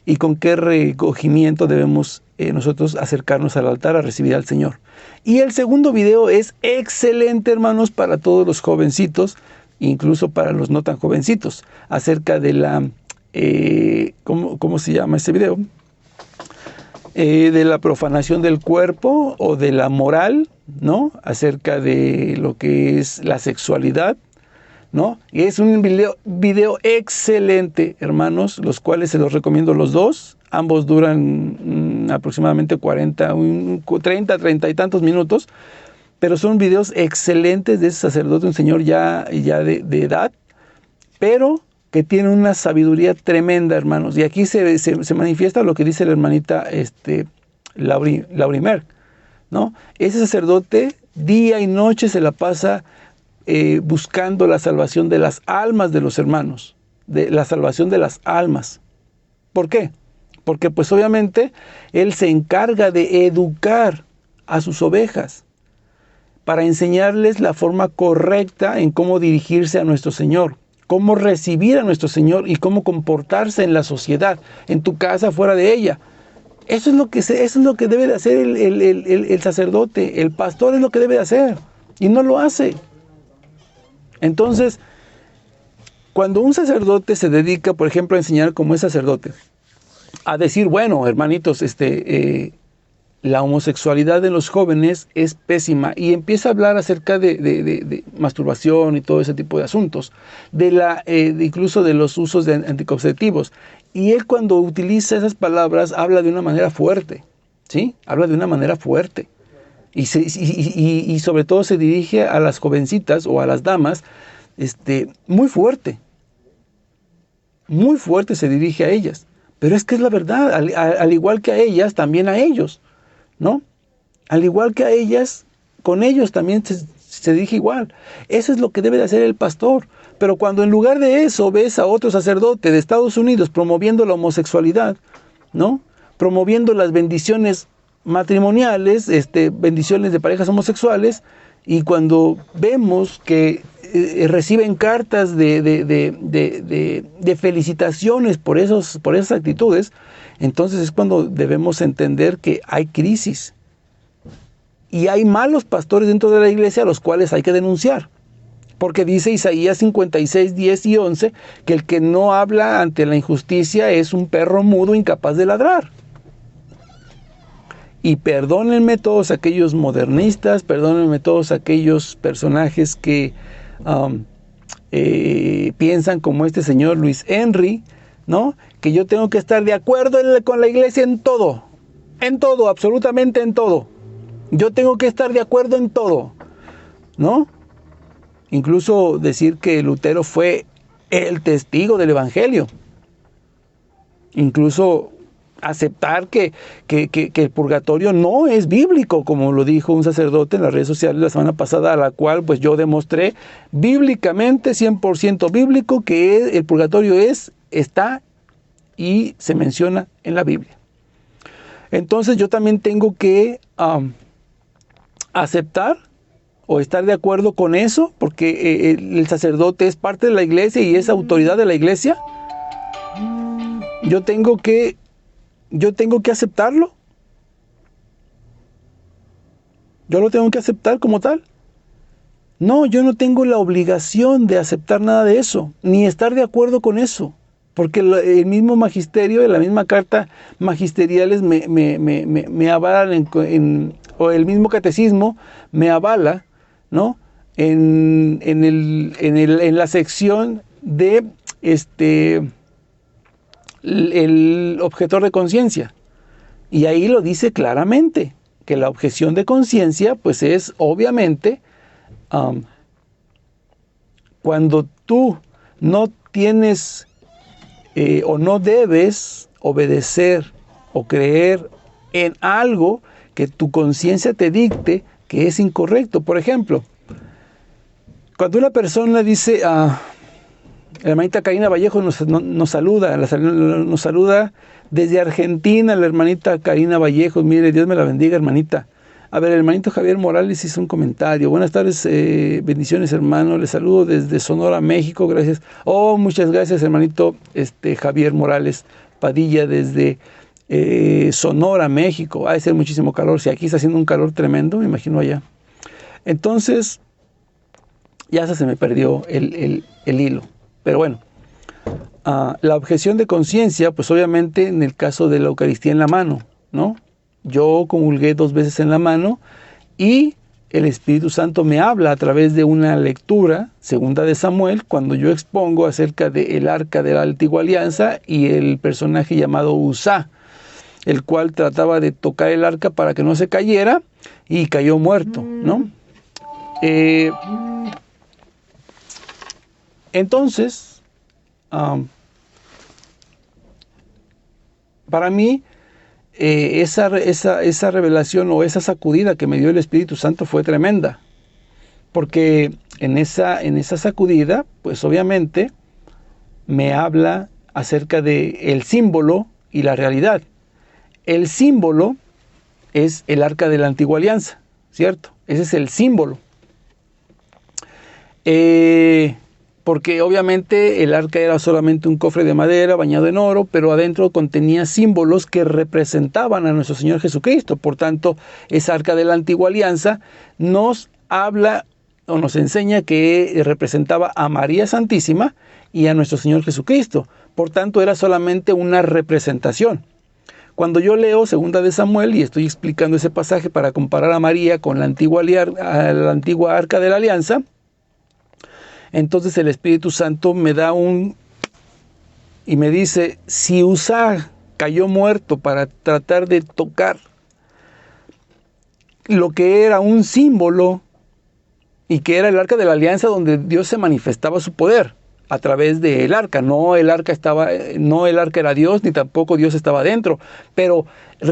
y con qué recogimiento debemos nosotros acercarnos al altar a recibir al Señor. Y el segundo video es excelente, hermanos, para todos los jovencitos, incluso para los no tan jovencitos, acerca de la, ¿cómo se llama este video? De la profanación del cuerpo o de la moral, ¿no? Acerca de lo que es la sexualidad, ¿no? Y es un video excelente, hermanos, los cuales se los recomiendo los dos. Ambos duran aproximadamente 30 y tantos minutos, pero son videos excelentes de ese sacerdote, un señor ya de edad, pero que tiene una sabiduría tremenda, hermanos. Y aquí se manifiesta lo que dice la hermanita Laurimer, ¿no? Ese sacerdote día y noche se la pasa buscando la salvación de las almas de los hermanos, de la salvación de las almas. ¿Por qué? Porque pues obviamente él se encarga de educar a sus ovejas para enseñarles la forma correcta en cómo dirigirse a nuestro Señor, cómo recibir a nuestro Señor y cómo comportarse en la sociedad, en tu casa, fuera de ella. Eso es lo que debe de hacer el sacerdote, el pastor es lo que debe de hacer y no lo hace. Entonces, cuando un sacerdote se dedica, por ejemplo, a enseñar como es sacerdote, a decir, bueno, hermanitos, la homosexualidad en los jóvenes es pésima, y empieza a hablar acerca de masturbación y todo ese tipo de asuntos, incluso de los usos de anticonceptivos. Y él, cuando utiliza esas palabras, habla de una manera fuerte, ¿sí? Habla de una manera fuerte. Y sobre todo se dirige a las jovencitas o a las damas, muy fuerte. Muy fuerte se dirige a ellas. Pero es que es la verdad, al igual que a ellas, también a ellos, ¿no? Al igual que a ellas, con ellos también se dirige igual. Eso es lo que debe de hacer el pastor. Pero cuando en lugar de eso ves a otro sacerdote de Estados Unidos promoviendo la homosexualidad, ¿no? Promoviendo las bendiciones matrimoniales, bendiciones de parejas homosexuales, y cuando vemos que reciben cartas de felicitaciones por esas actitudes, entonces es cuando debemos entender que hay crisis. Y hay malos pastores dentro de la iglesia a los cuales hay que denunciar. Porque dice Isaías 56, 10 y 11, que el que no habla ante la injusticia es un perro mudo incapaz de ladrar. Y perdónenme todos aquellos modernistas, perdónenme todos aquellos personajes que piensan como este señor Luis Henry, ¿no? Que yo tengo que estar de acuerdo con la iglesia en todo, absolutamente en todo. Yo tengo que estar de acuerdo en todo, ¿no? Incluso decir que Lutero fue el testigo del evangelio. Incluso aceptar que el purgatorio no es bíblico, como lo dijo un sacerdote en las redes sociales la semana pasada, a la cual pues yo demostré bíblicamente, 100% bíblico, que el purgatorio está y se menciona en la Biblia. Entonces yo también tengo que aceptar o estar de acuerdo con eso, porque el sacerdote es parte de la iglesia y es autoridad de la iglesia. Yo tengo que aceptarlo. Yo lo tengo que aceptar como tal. No, yo no tengo la obligación de aceptar nada de eso, ni estar de acuerdo con eso, porque el mismo magisterio, la misma carta magisteriales me avalan o el mismo catecismo me avala, ¿no? En la sección de el objetor de conciencia. Y ahí lo dice claramente, que la objeción de conciencia pues es obviamente cuando tú no tienes o no debes obedecer o creer en algo que tu conciencia te dicte que es incorrecto. Por ejemplo, cuando una persona dice, la hermanita Karina Vallejo nos saluda desde Argentina, la hermanita Karina Vallejo, mire, Dios me la bendiga, hermanita. A ver, el hermanito Javier Morales hizo un comentario. Buenas tardes, bendiciones, hermano. Les saludo desde Sonora, México. Gracias. Oh, muchas gracias, hermanito Javier Morales Padilla, desde Sonora, México. Ha de ser muchísimo calor. Si aquí está haciendo un calor tremendo, me imagino allá. Entonces, ya se me perdió el hilo. Pero bueno, la objeción de conciencia, pues obviamente en el caso de la Eucaristía en la mano, ¿no? Yo comulgué 2 veces en la mano y el Espíritu Santo me habla a través de una lectura, segunda de Samuel, cuando yo expongo acerca del arca de la antigua alianza y el personaje llamado Uzá, el cual trataba de tocar el arca para que no se cayera y cayó muerto, ¿no? Entonces, para mí, esa revelación o esa sacudida que me dio el Espíritu Santo fue tremenda. Porque en esa sacudida, pues obviamente, me habla acerca del símbolo y la realidad. El símbolo es el arca de la antigua alianza, ¿cierto? Ese es el símbolo. Porque obviamente el arca era solamente un cofre de madera bañado en oro, pero adentro contenía símbolos que representaban a nuestro Señor Jesucristo. Por tanto, esa arca de la antigua alianza nos habla o nos enseña que representaba a María Santísima y a nuestro Señor Jesucristo. Por tanto, era solamente una representación. Cuando yo leo segunda de Samuel y estoy explicando ese pasaje para comparar a María con la antigua arca de la alianza, entonces el Espíritu Santo me da y me dice, si Uzá cayó muerto para tratar de tocar lo que era un símbolo y que era el arca de la alianza donde Dios se manifestaba su poder a través del arca. No el arca era Dios, ni tampoco Dios estaba dentro, pero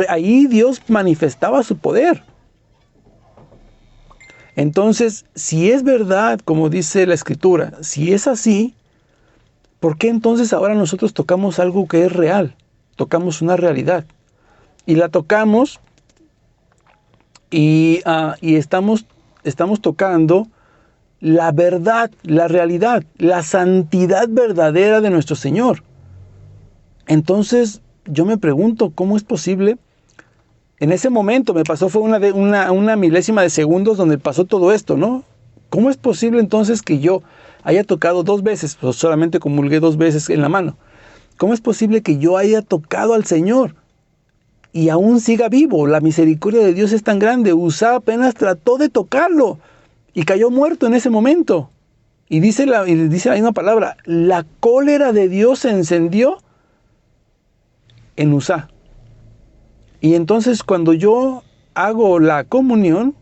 ahí Dios manifestaba su poder. Entonces, si es verdad, como dice la Escritura, si es así, ¿por qué entonces ahora nosotros tocamos algo que es real? Tocamos una realidad. Y la tocamos y estamos tocando la verdad, la realidad, la santidad verdadera de nuestro Señor. Entonces, yo me pregunto, ¿cómo es posible? En ese momento me pasó, fue una milésima de segundos donde pasó todo esto, ¿no? ¿Cómo es posible entonces que yo haya tocado 2 veces, pues solamente comulgué 2 veces en la mano? ¿Cómo es posible que yo haya tocado al Señor y aún siga vivo? La misericordia de Dios es tan grande. Uzá apenas trató de tocarlo y cayó muerto en ese momento. Y dice la misma palabra, la cólera de Dios se encendió en Uzá. Y entonces cuando yo hago la comunión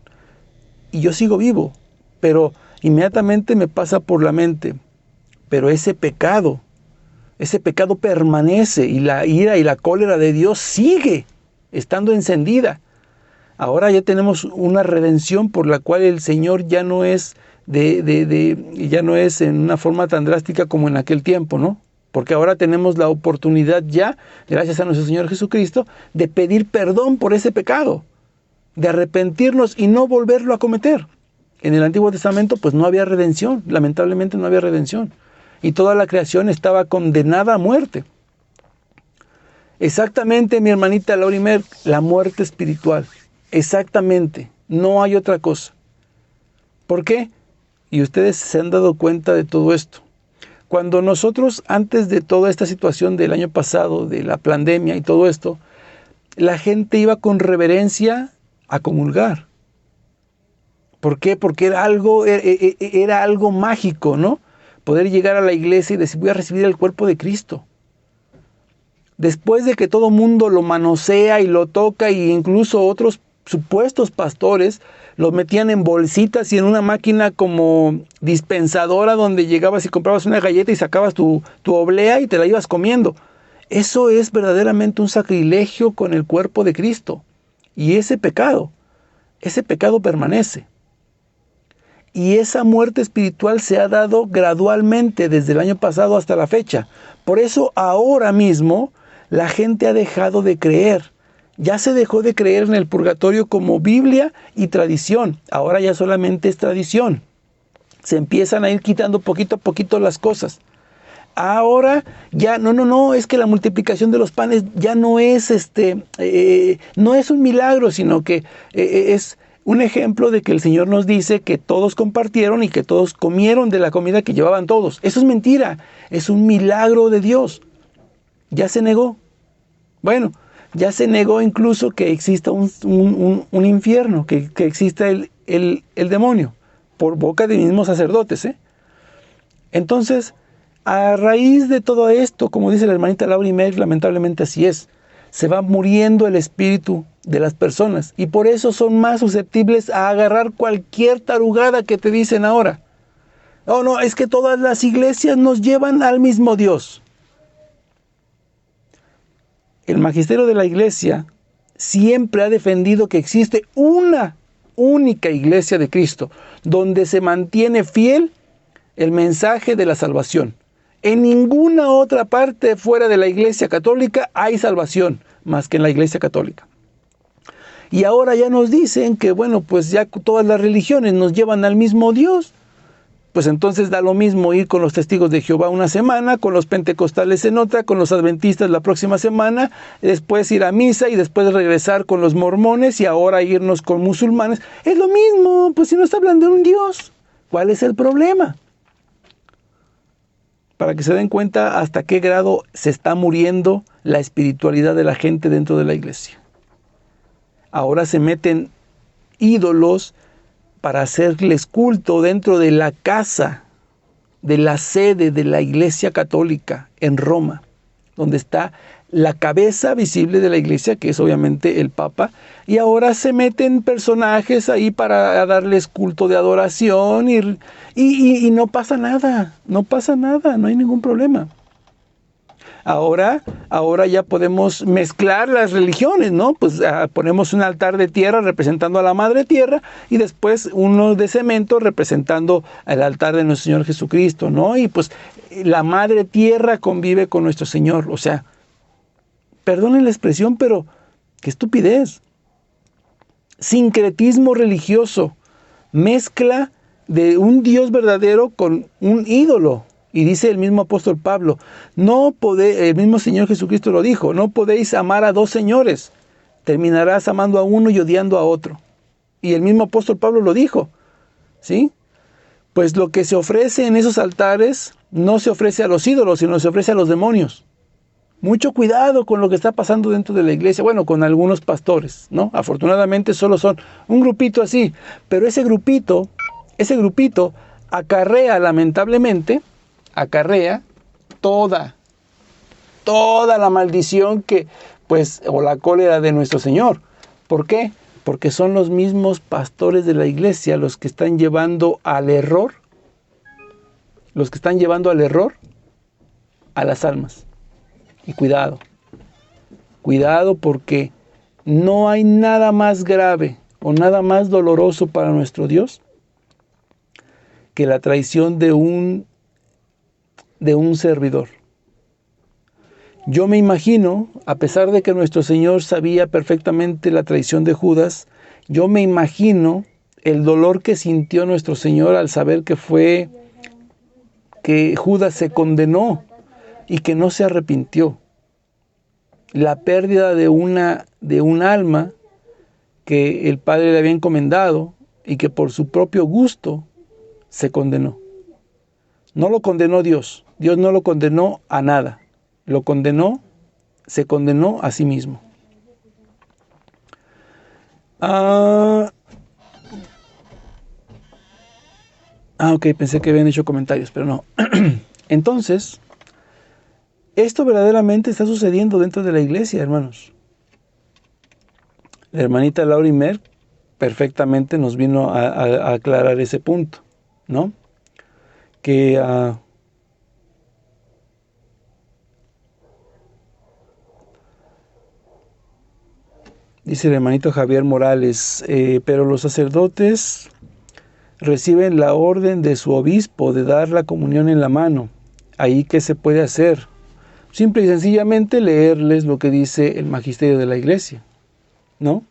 y yo sigo vivo, pero inmediatamente me pasa por la mente, pero ese pecado permanece y la ira y la cólera de Dios sigue estando encendida. Ahora ya tenemos una redención por la cual el Señor ya no es ya no es en una forma tan drástica como en aquel tiempo, ¿no? Porque ahora tenemos la oportunidad ya, gracias a nuestro Señor Jesucristo, de pedir perdón por ese pecado, de arrepentirnos y no volverlo a cometer. En el Antiguo Testamento pues no había redención, lamentablemente no había redención. Y toda la creación estaba condenada a muerte. Exactamente, mi hermanita Laurimer, la muerte espiritual. Exactamente, no hay otra cosa. ¿Por qué? Y ustedes se han dado cuenta de todo esto. Cuando nosotros, antes de toda esta situación del año pasado, de la pandemia y todo esto, la gente iba con reverencia a comulgar. ¿Por qué? Porque era algo mágico, ¿no? Poder llegar a la iglesia y decir, voy a recibir el cuerpo de Cristo. Después de que todo mundo lo manosea y lo toca, e incluso otros supuestos pastores los metían en bolsitas y en una máquina como dispensadora donde llegabas y comprabas una galleta y sacabas tu oblea y te la ibas comiendo. Eso es verdaderamente un sacrilegio con el cuerpo de Cristo. Y ese pecado permanece. Y esa muerte espiritual se ha dado gradualmente desde el año pasado hasta la fecha. Por eso ahora mismo la gente ha dejado de creer. Ya se dejó de creer en el purgatorio como Biblia y tradición. Ahora ya solamente es tradición. Se empiezan a ir quitando poquito a poquito las cosas. ahora ya, no, es que la multiplicación de los panes ya no es, no es un milagro, sino que es un ejemplo de que el Señor nos dice que todos compartieron y que todos comieron de la comida que llevaban todos. Eso es mentira, es un milagro de Dios. Ya se negó. Bueno, ya se negó incluso que exista un infierno, que exista el demonio, por boca de mismos sacerdotes. Entonces, a raíz de todo esto, como dice la hermanita Laura Imer, lamentablemente así es, se va muriendo el espíritu de las personas y por eso son más susceptibles a agarrar cualquier tarugada que te dicen ahora. Oh, no, es que todas las iglesias nos llevan al mismo Dios. El magisterio de la iglesia siempre ha defendido que existe una única iglesia de Cristo, donde se mantiene fiel el mensaje de la salvación. En ninguna otra parte fuera de la iglesia católica hay salvación, más que en la iglesia católica. Y ahora ya nos dicen que, bueno, pues ya todas las religiones nos llevan al mismo Dios. Pues entonces da lo mismo ir con los testigos de Jehová una semana, con los pentecostales en otra, con los adventistas la próxima semana, después ir a misa y después regresar con los mormones y ahora irnos con musulmanes. Es lo mismo, pues si no está hablando de un Dios, ¿cuál es el problema? Para que se den cuenta hasta qué grado se está muriendo la espiritualidad de la gente dentro de la iglesia. Ahora se meten ídolos para hacerles culto dentro de la casa, de la sede de la Iglesia Católica en Roma, donde está la cabeza visible de la iglesia, que es obviamente el Papa, y ahora se meten personajes ahí para darles culto de adoración y no pasa nada, no hay ningún problema. Ahora ya podemos mezclar las religiones, ¿no? Pues ponemos un altar de tierra representando a la Madre Tierra y después uno de cemento representando al altar de nuestro Señor Jesucristo, ¿no? Y pues la Madre Tierra convive con nuestro Señor. O sea, perdonen la expresión, pero qué estupidez. Sincretismo religioso, mezcla de un Dios verdadero con un ídolo. Y dice el mismo apóstol Pablo, el mismo Señor Jesucristo lo dijo, no podéis amar a dos señores, terminarás amando a uno y odiando a otro. Y el mismo apóstol Pablo lo dijo, ¿sí? Pues lo que se ofrece en esos altares no se ofrece a los ídolos, sino se ofrece a los demonios. Mucho cuidado con lo que está pasando dentro de la iglesia, bueno, con algunos pastores, ¿no? Afortunadamente solo son un grupito así, pero ese grupito acarrea lamentablemente, toda la maldición o la cólera de nuestro Señor. ¿Por qué? Porque son los mismos pastores de la iglesia los que están llevando al error, a las almas. Y cuidado porque no hay nada más grave o nada más doloroso para nuestro Dios que la traición de un servidor. Yo me imagino, a pesar de que nuestro Señor sabía perfectamente la traición de Judas, yo me imagino el dolor que sintió nuestro Señor al saber que Judas se condenó y que no se arrepintió. La pérdida de un alma que el Padre le había encomendado y que por su propio gusto se condenó. No lo condenó Dios. Dios no lo condenó a nada. Se condenó a sí mismo. Ok, pensé que habían hecho comentarios, pero no. Entonces, esto verdaderamente está sucediendo dentro de la iglesia, hermanos. La hermanita Laura Imer perfectamente nos vino a aclarar ese punto, ¿no? Que dice el hermanito Javier Morales, pero los sacerdotes reciben la orden de su obispo de dar la comunión en la mano. ¿Ahí qué se puede hacer? Simple y sencillamente leerles lo que dice el magisterio de la iglesia, ¿no?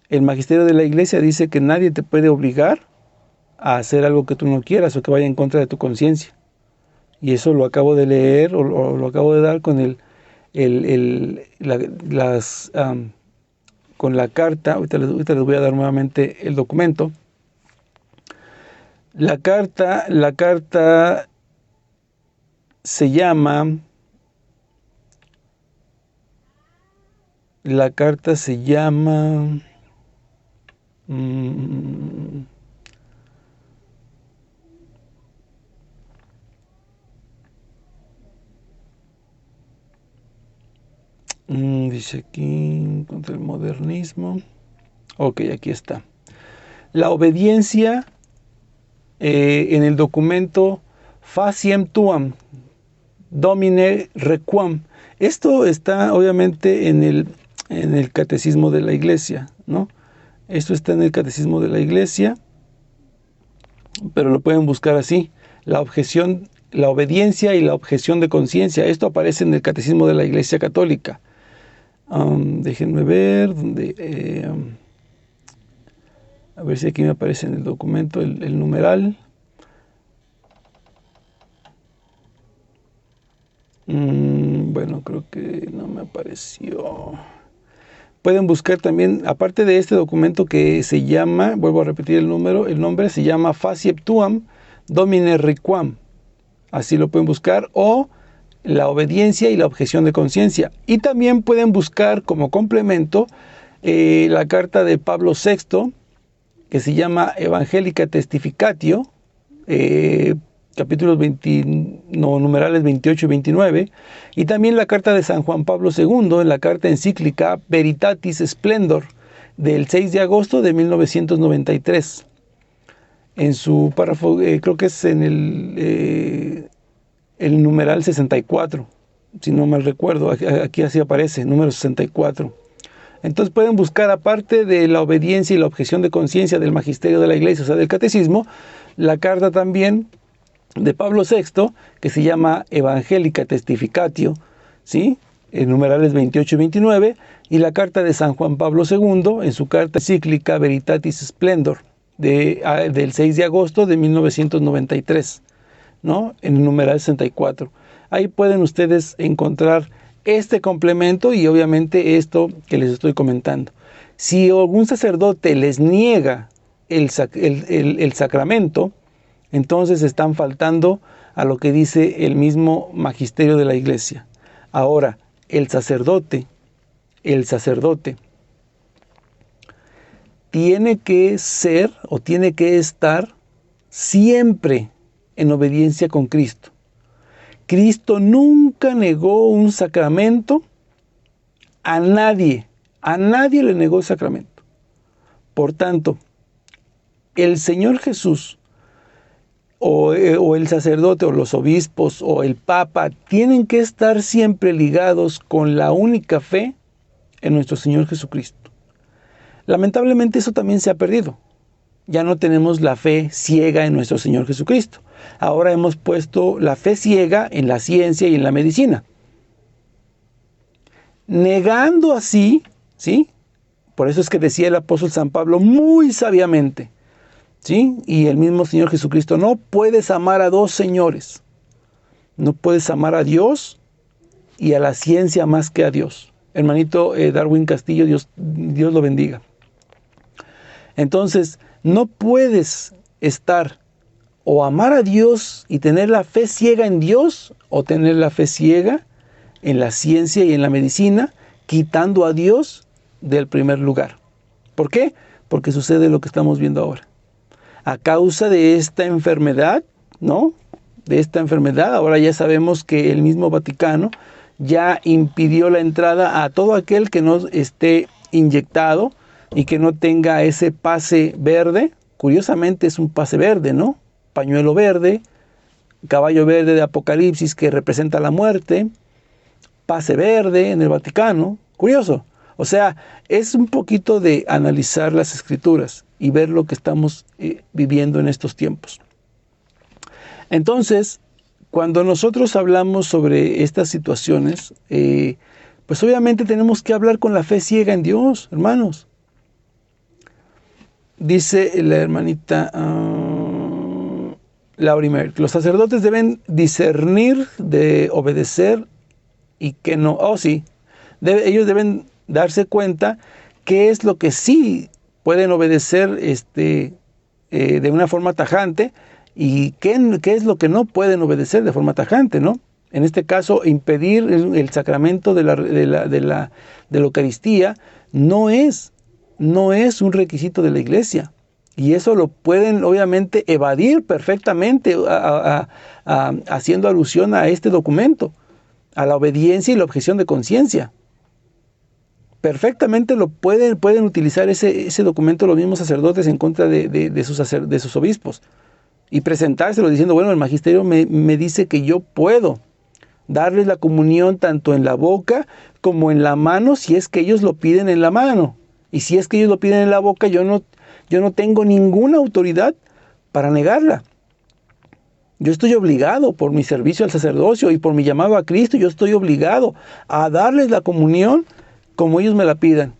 El magisterio de la iglesia dice que nadie te puede obligar a hacer algo que tú no quieras o que vaya en contra de tu conciencia. Y eso lo acabo de leer o lo acabo de dar con con la carta. Ahorita les voy a dar nuevamente el documento. La carta se llama... La carta se llama... dice aquí, contra el modernismo. Ok, aquí está. La obediencia en el documento Faciem Tuam, Domine Requam. Esto está obviamente en el catecismo de la Iglesia, ¿no? Esto está en el catecismo de la Iglesia, pero lo pueden buscar así. La obediencia y la objeción de conciencia. Esto aparece en el catecismo de la Iglesia Católica. Déjenme ver, a ver si aquí me aparece en el documento el numeral. Bueno, creo que no me apareció. Pueden buscar también, aparte de este documento que se llama, vuelvo a repetir el nombre se llama Faciem Tuam Domine Requam. Así lo pueden buscar, o la obediencia y la objeción de conciencia. Y también pueden buscar como complemento la carta de Pablo VI, que se llama Evangelica Testificatio, capítulos numerales 28 y 29, y también la carta de San Juan Pablo II, en la carta encíclica Veritatis Splendor, del 6 de agosto de 1993. En su párrafo, creo que es en el numeral 64, si no mal recuerdo, aquí así aparece, número 64. Entonces pueden buscar, aparte de la obediencia y la objeción de conciencia del magisterio de la Iglesia, o sea, del catecismo, la carta también de Pablo VI, que se llama Evangelica Testificatio, ¿sí? En numerales 28 y 29, y la carta de San Juan Pablo II, en su carta encíclica Veritatis Splendor, del 6 de agosto de 1993, ¿no? En el numeral 64. Ahí pueden ustedes encontrar este complemento y obviamente esto que les estoy comentando. Si algún sacerdote les niega el sacramento, entonces están faltando a lo que dice el mismo magisterio de la Iglesia. Ahora, el sacerdote tiene que ser o tiene que estar siempre en obediencia con Cristo. Cristo nunca negó un sacramento a nadie le negó el sacramento. Por tanto, el Señor Jesús o el sacerdote o los obispos o el Papa tienen que estar siempre ligados con la única fe en nuestro Señor Jesucristo. Lamentablemente eso también se ha perdido. Ya no tenemos la fe ciega en nuestro Señor Jesucristo. Ahora hemos puesto la fe ciega en la ciencia y en la medicina. Negando así, ¿sí? Por eso es que decía el apóstol San Pablo muy sabiamente, ¿sí? Y el mismo Señor Jesucristo: no puedes amar a dos señores. No puedes amar a Dios y a la ciencia más que a Dios. Hermanito Darwin Castillo, Dios lo bendiga. Entonces, no puedes estar o amar a Dios y tener la fe ciega en Dios, o tener la fe ciega en la ciencia y en la medicina, quitando a Dios del primer lugar. ¿Por qué? Porque sucede lo que estamos viendo ahora. A causa de esta enfermedad, ¿no? De esta enfermedad, ahora ya sabemos que el mismo Vaticano ya impidió la entrada a todo aquel que no esté inyectado y que no tenga ese pase verde. Curiosamente es un pase verde, ¿no? Pañuelo verde, caballo verde de Apocalipsis que representa la muerte, pase verde en el Vaticano. Curioso. O sea, es un poquito de analizar las Escrituras y ver lo que estamos viviendo en estos tiempos. Entonces, cuando nosotros hablamos sobre estas situaciones, pues obviamente tenemos que hablar con la fe ciega en Dios, hermanos. Dice la hermanita, Laurie Merck. Los sacerdotes deben discernir de obedecer y que no. Oh, sí. Ellos deben darse cuenta qué es lo que sí pueden obedecer de una forma tajante y qué es lo que no pueden obedecer de forma tajante, ¿no? En este caso, impedir el sacramento de la Eucaristía no es un requisito de la Iglesia. Y eso lo pueden, obviamente, evadir perfectamente haciendo alusión a este documento, a la obediencia y la objeción de conciencia. Perfectamente lo pueden utilizar ese documento los mismos sacerdotes en contra de sus obispos y presentárselo diciendo, bueno, el magisterio me dice que yo puedo darles la comunión tanto en la boca como en la mano si es que ellos lo piden en la mano. Y si es que ellos lo piden en la boca, yo no tengo ninguna autoridad para negarla. Yo estoy obligado por mi servicio al sacerdocio y por mi llamado a Cristo, yo estoy obligado a darles la comunión como ellos me la pidan.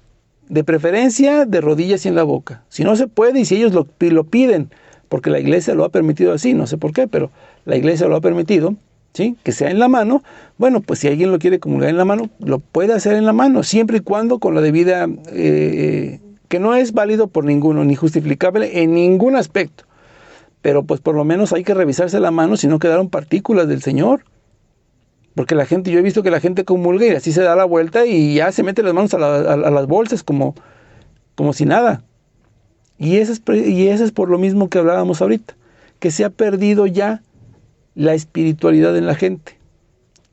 De preferencia, de rodillas y en la boca. Si no se puede y si ellos lo piden, porque la Iglesia lo ha permitido así, no sé por qué, pero la Iglesia lo ha permitido, ¿sí? Que sea en la mano, bueno, pues si alguien lo quiere comulgar en la mano, lo puede hacer en la mano, siempre y cuando con la debida, que no es válido por ninguno, ni justificable en ningún aspecto. Pero pues por lo menos hay que revisarse la mano si no quedaron partículas del Señor. Porque yo he visto que la gente comulga y así se da la vuelta y ya se mete las manos a las bolsas como si nada. Y eso es por lo mismo que hablábamos ahorita, que se ha perdido ya la espiritualidad en la gente.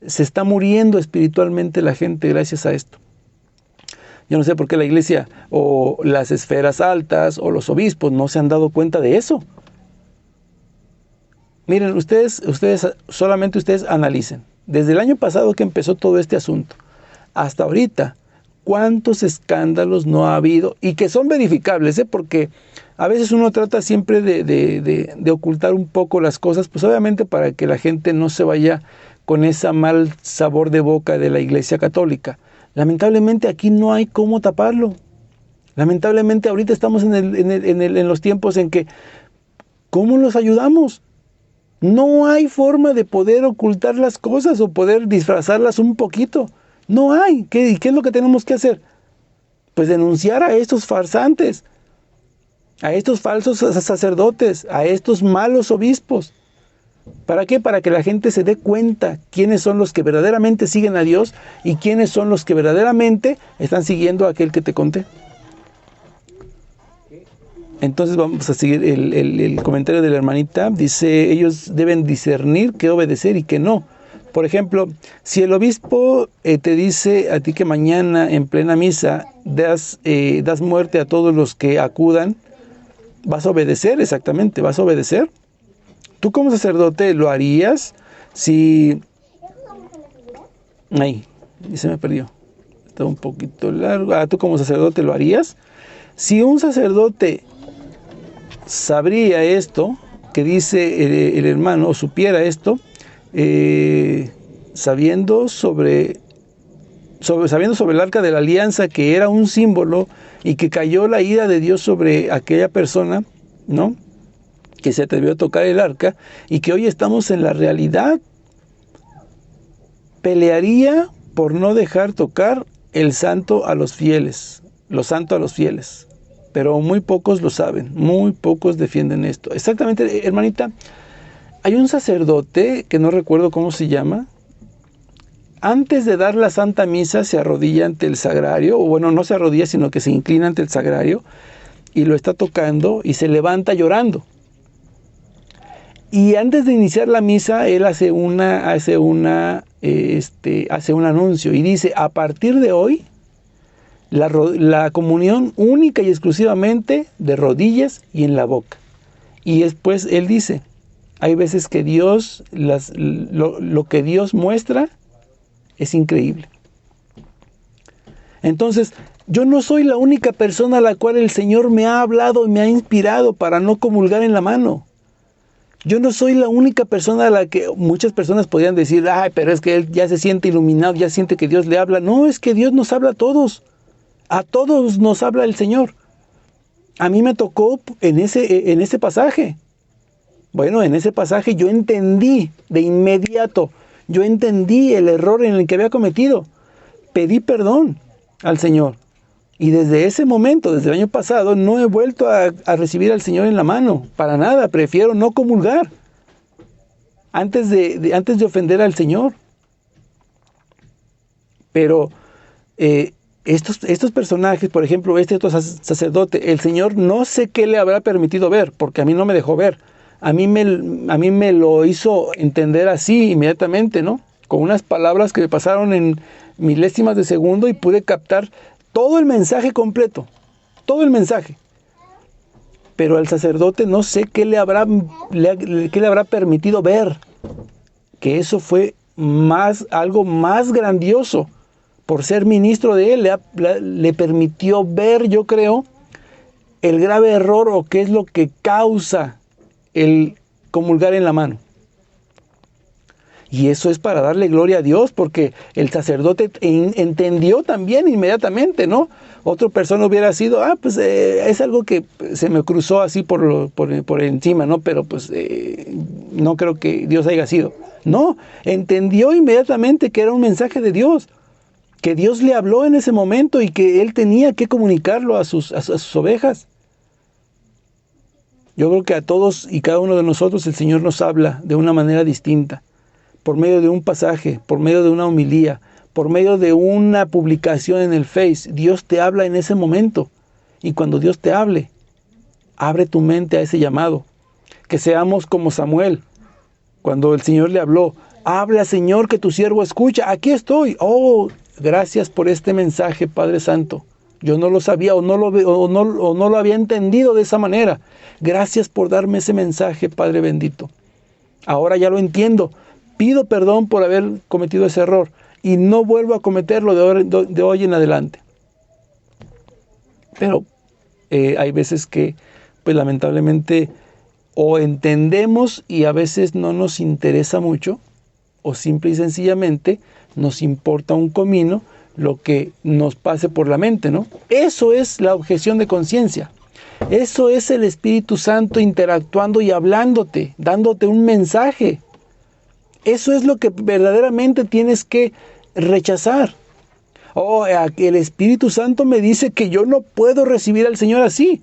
Se está muriendo espiritualmente la gente gracias a esto. Yo no sé por qué la Iglesia o las esferas altas o los obispos no se han dado cuenta de eso. Miren, solamente ustedes analicen. Desde el año pasado que empezó todo este asunto, hasta ahorita, ¿cuántos escándalos no ha habido? Y que son verificables, porque a veces uno trata siempre de ocultar un poco las cosas, pues obviamente para que la gente no se vaya con ese mal sabor de boca de la Iglesia Católica. Lamentablemente aquí no hay cómo taparlo. Lamentablemente ahorita estamos en los tiempos en que, ¿cómo los ayudamos? No hay forma de poder ocultar las cosas o poder disfrazarlas un poquito. No hay. ¿Qué es lo que tenemos que hacer? Pues denunciar a estos farsantes, a estos falsos sacerdotes, a estos malos obispos. ¿Para qué? Para que la gente se dé cuenta quiénes son los que verdaderamente siguen a Dios y quiénes son los que verdaderamente están siguiendo a aquel que te conté. Entonces vamos a seguir el comentario de la hermanita. Dice, ellos deben discernir qué obedecer y qué no. Por ejemplo, si el obispo te dice a ti que mañana en plena misa das muerte a todos los que acudan, vas a obedecer, exactamente, vas a obedecer. ¿Tú como sacerdote lo harías si... Ay, se me perdió. Está un poquito largo. ¿Tú como sacerdote lo harías? Si un sacerdote sabría esto que dice el hermano, o supiera esto, sabiendo sobre el arca de la alianza, que era un símbolo y que cayó la ira de Dios sobre aquella persona, ¿no?, que se atrevió a tocar el arca, y que hoy estamos en la realidad, pelearía por no dejar tocar el santo a los fieles, lo santo a los fieles. Pero muy pocos lo saben, muy pocos defienden esto. Exactamente, hermanita, hay un sacerdote, que no recuerdo cómo se llama, antes de dar la Santa Misa se arrodilla ante el sagrario, o bueno, no se arrodilla, sino que se inclina ante el sagrario, y lo está tocando, y se levanta llorando. Y antes de iniciar la misa, él hace un anuncio, y dice, a partir de hoy, la comunión única y exclusivamente de rodillas y en la boca. Y después él dice, hay veces que Dios, lo que Dios muestra es increíble. Entonces, yo no soy la única persona a la cual el Señor me ha hablado y me ha inspirado para no comulgar en la mano. Yo no soy la única persona a la que muchas personas podrían decir, ay, pero es que él ya se siente iluminado, ya siente que Dios le habla. No, es que Dios nos habla a todos. A todos nos habla el Señor. A mí me tocó en ese pasaje. Bueno, en ese pasaje yo entendí de inmediato, yo entendí el error en el que había cometido. Pedí perdón al Señor. Y desde ese momento, desde el año pasado, no he vuelto a recibir al Señor en la mano. Para nada, prefiero no comulgar antes de ofender al Señor. Pero estos personajes, por ejemplo, este otro sacerdote, el Señor no sé qué le habrá permitido ver, porque a mí no me dejó ver. A mí me lo hizo entender así inmediatamente, ¿no? Con unas palabras que me pasaron en milésimas de segundo y pude captar todo el mensaje completo, todo el mensaje. Pero al sacerdote no sé qué le habrá permitido ver, que eso fue algo más grandioso. Por ser ministro de él, le permitió ver, yo creo, el grave error o qué es lo que causa el comulgar en la mano. Y eso es para darle gloria a Dios, porque el sacerdote entendió también inmediatamente, ¿no? Otra persona hubiera sido, es algo que se me cruzó así por encima, ¿no? Pero pues no creo que Dios haya sido. No, entendió inmediatamente que era un mensaje de Dios, que Dios le habló en ese momento y que él tenía que comunicarlo a sus ovejas. Yo creo que a todos y cada uno de nosotros el Señor nos habla de una manera distinta, por medio de un pasaje, por medio de una homilía, por medio de una publicación en el Face. Dios te habla en ese momento. Y cuando Dios te hable, abre tu mente a ese llamado. Que seamos como Samuel, cuando el Señor le habló, habla, Señor, que tu siervo escucha, aquí estoy. Oh, gracias por este mensaje, Padre Santo. Yo no lo sabía o no lo había entendido de esa manera. Gracias por darme ese mensaje, Padre bendito. Ahora ya lo entiendo. Pido perdón por haber cometido ese error y no vuelvo a cometerlo de hoy en adelante. Pero hay veces que, pues lamentablemente, o entendemos y a veces no nos interesa mucho, o simple y sencillamente nos importa un comino lo que nos pase por la mente, ¿no? Eso es la objeción de conciencia. Eso es el Espíritu Santo interactuando y hablándote, dándote un mensaje. Eso es lo que verdaderamente tienes que rechazar. El Espíritu Santo me dice que yo no puedo recibir al Señor así,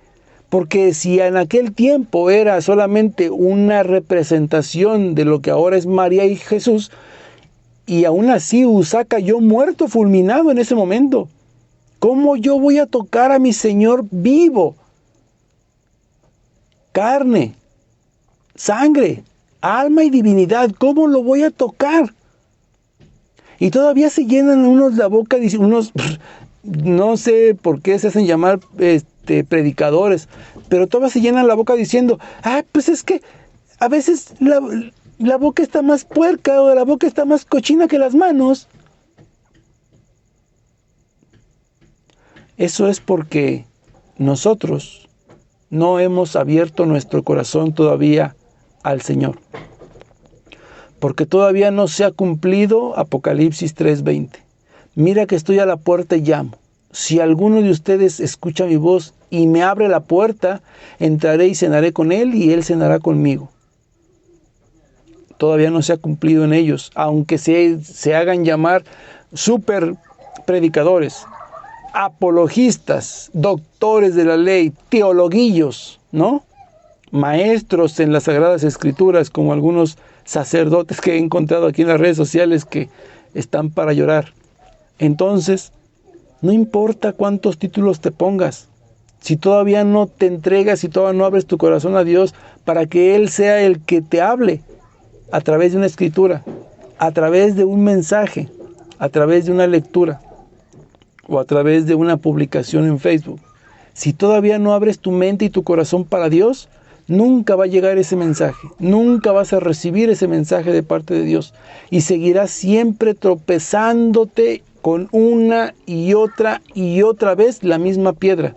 porque si en aquel tiempo era solamente una representación de lo que ahora es María y Jesús, y aún así Uzá cayó muerto, fulminado en ese momento, ¿cómo yo voy a tocar a mi Señor vivo? Carne, sangre, alma y divinidad, ¿cómo lo voy a tocar? Y todavía se llenan unos la boca, unos, no sé por qué se hacen llamar predicadores, pero todavía se llenan la boca diciendo, pues es que a veces la boca está más puerca o la boca está más cochina que las manos. Eso es porque nosotros no hemos abierto nuestro corazón todavía al Señor. Porque todavía no se ha cumplido Apocalipsis 3:20. Mira que estoy a la puerta y llamo. Si alguno de ustedes escucha mi voz y me abre la puerta, entraré y cenaré con él y él cenará conmigo. Todavía no se ha cumplido en ellos, aunque se hagan llamar super predicadores, apologistas, doctores de la ley, teologuillos, ¿no? Maestros en las Sagradas Escrituras, como algunos sacerdotes que he encontrado aquí en las redes sociales que están para llorar. Entonces, no importa cuántos títulos te pongas, si todavía no te entregas, si todavía no abres tu corazón a Dios para que Él sea el que te hable a través de una escritura, a través de un mensaje, a través de una lectura o a través de una publicación en Facebook. Si todavía no abres tu mente y tu corazón para Dios, nunca va a llegar ese mensaje, nunca vas a recibir ese mensaje de parte de Dios y seguirás siempre tropezándote con una y otra vez la misma piedra.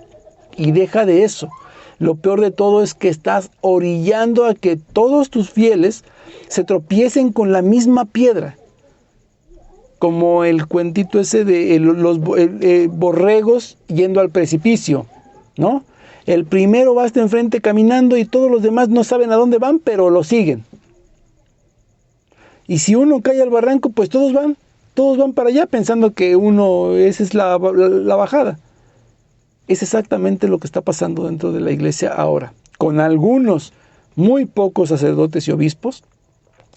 Y deja de eso. Lo peor de todo es que estás orillando a que todos tus fieles se tropiecen con la misma piedra. Como el cuentito ese de los borregos yendo al precipicio, ¿no? El primero va hasta enfrente caminando y todos los demás no saben a dónde van, pero lo siguen. Y si uno cae al barranco, pues todos van para allá pensando que esa es la bajada. Es exactamente lo que está pasando dentro de la iglesia ahora, con algunos muy pocos sacerdotes y obispos,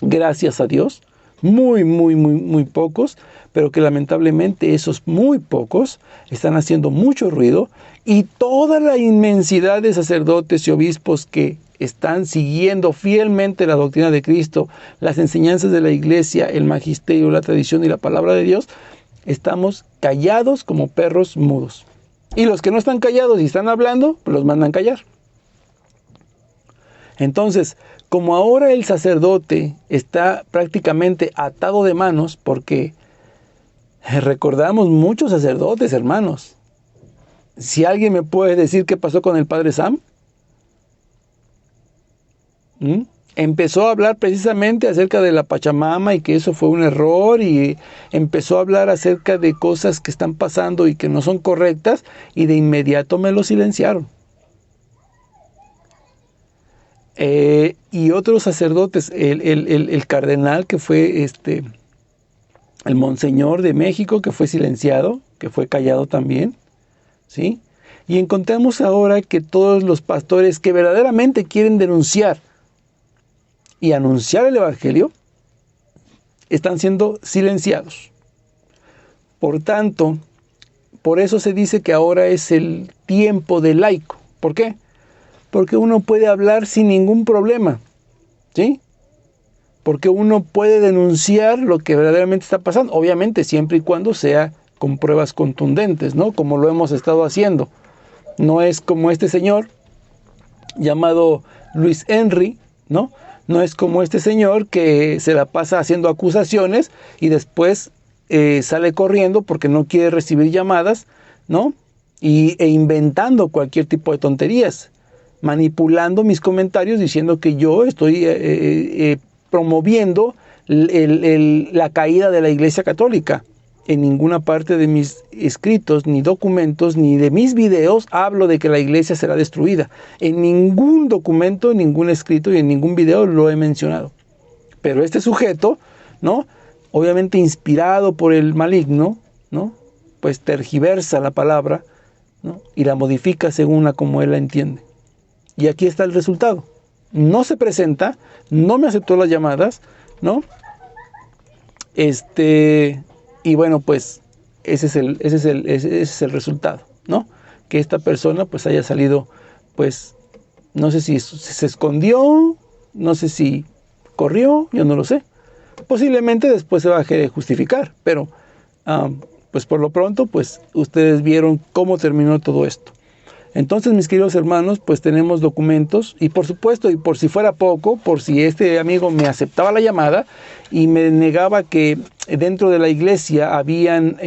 gracias a Dios, muy pocos, pero que lamentablemente esos muy pocos están haciendo mucho ruido, y toda la inmensidad de sacerdotes y obispos que están siguiendo fielmente la doctrina de Cristo, las enseñanzas de la iglesia, el magisterio, la tradición y la palabra de Dios, estamos callados como perros mudos. Y los que no están callados y están hablando, pues los mandan callar. Entonces, como ahora el sacerdote está prácticamente atado de manos, porque recordamos muchos sacerdotes, hermanos. Si alguien me puede decir qué pasó con el padre Sam, empezó a hablar precisamente acerca de la Pachamama y que eso fue un error, y empezó a hablar acerca de cosas que están pasando y que no son correctas, y de inmediato me lo silenciaron. Y otros sacerdotes, el cardenal que fue el monseñor de México, que fue silenciado, que fue callado también, ¿sí? Y encontramos ahora que todos los pastores que verdaderamente quieren denunciar y anunciar el evangelio están siendo silenciados. Por tanto, por eso se dice que ahora es el tiempo del laico. ¿Por qué? Porque uno puede hablar sin ningún problema, ¿sí? Porque uno puede denunciar lo que verdaderamente está pasando, obviamente siempre y cuando sea con pruebas contundentes, ¿no? Como lo hemos estado haciendo. No es como este señor llamado Luis Henry, ¿no? No es como este señor que se la pasa haciendo acusaciones y después sale corriendo porque no quiere recibir llamadas, ¿no? E inventando cualquier tipo de tonterías, manipulando mis comentarios diciendo que yo estoy promoviendo la caída de la Iglesia Católica. En ninguna parte de mis escritos, ni documentos, ni de mis videos hablo de que la iglesia será destruida. En ningún documento, en ningún escrito y en ningún video lo he mencionado. Pero este sujeto, ¿no? Obviamente inspirado por el maligno, ¿no? Pues tergiversa la palabra, ¿no? Y la modifica según a como él la entiende. Y aquí está el resultado. No se presenta, no me aceptó las llamadas, ¿no? Y bueno, pues ese es el resultado, ¿no? Que esta persona pues haya salido, pues no sé si se escondió, no sé si corrió, yo no lo sé. Posiblemente después se va a querer justificar, pero pues por lo pronto pues ustedes vieron cómo terminó todo esto. Entonces, mis queridos hermanos, pues tenemos documentos, y por supuesto, y por si fuera poco, por si este amigo me aceptaba la llamada y me negaba que dentro de la iglesia habían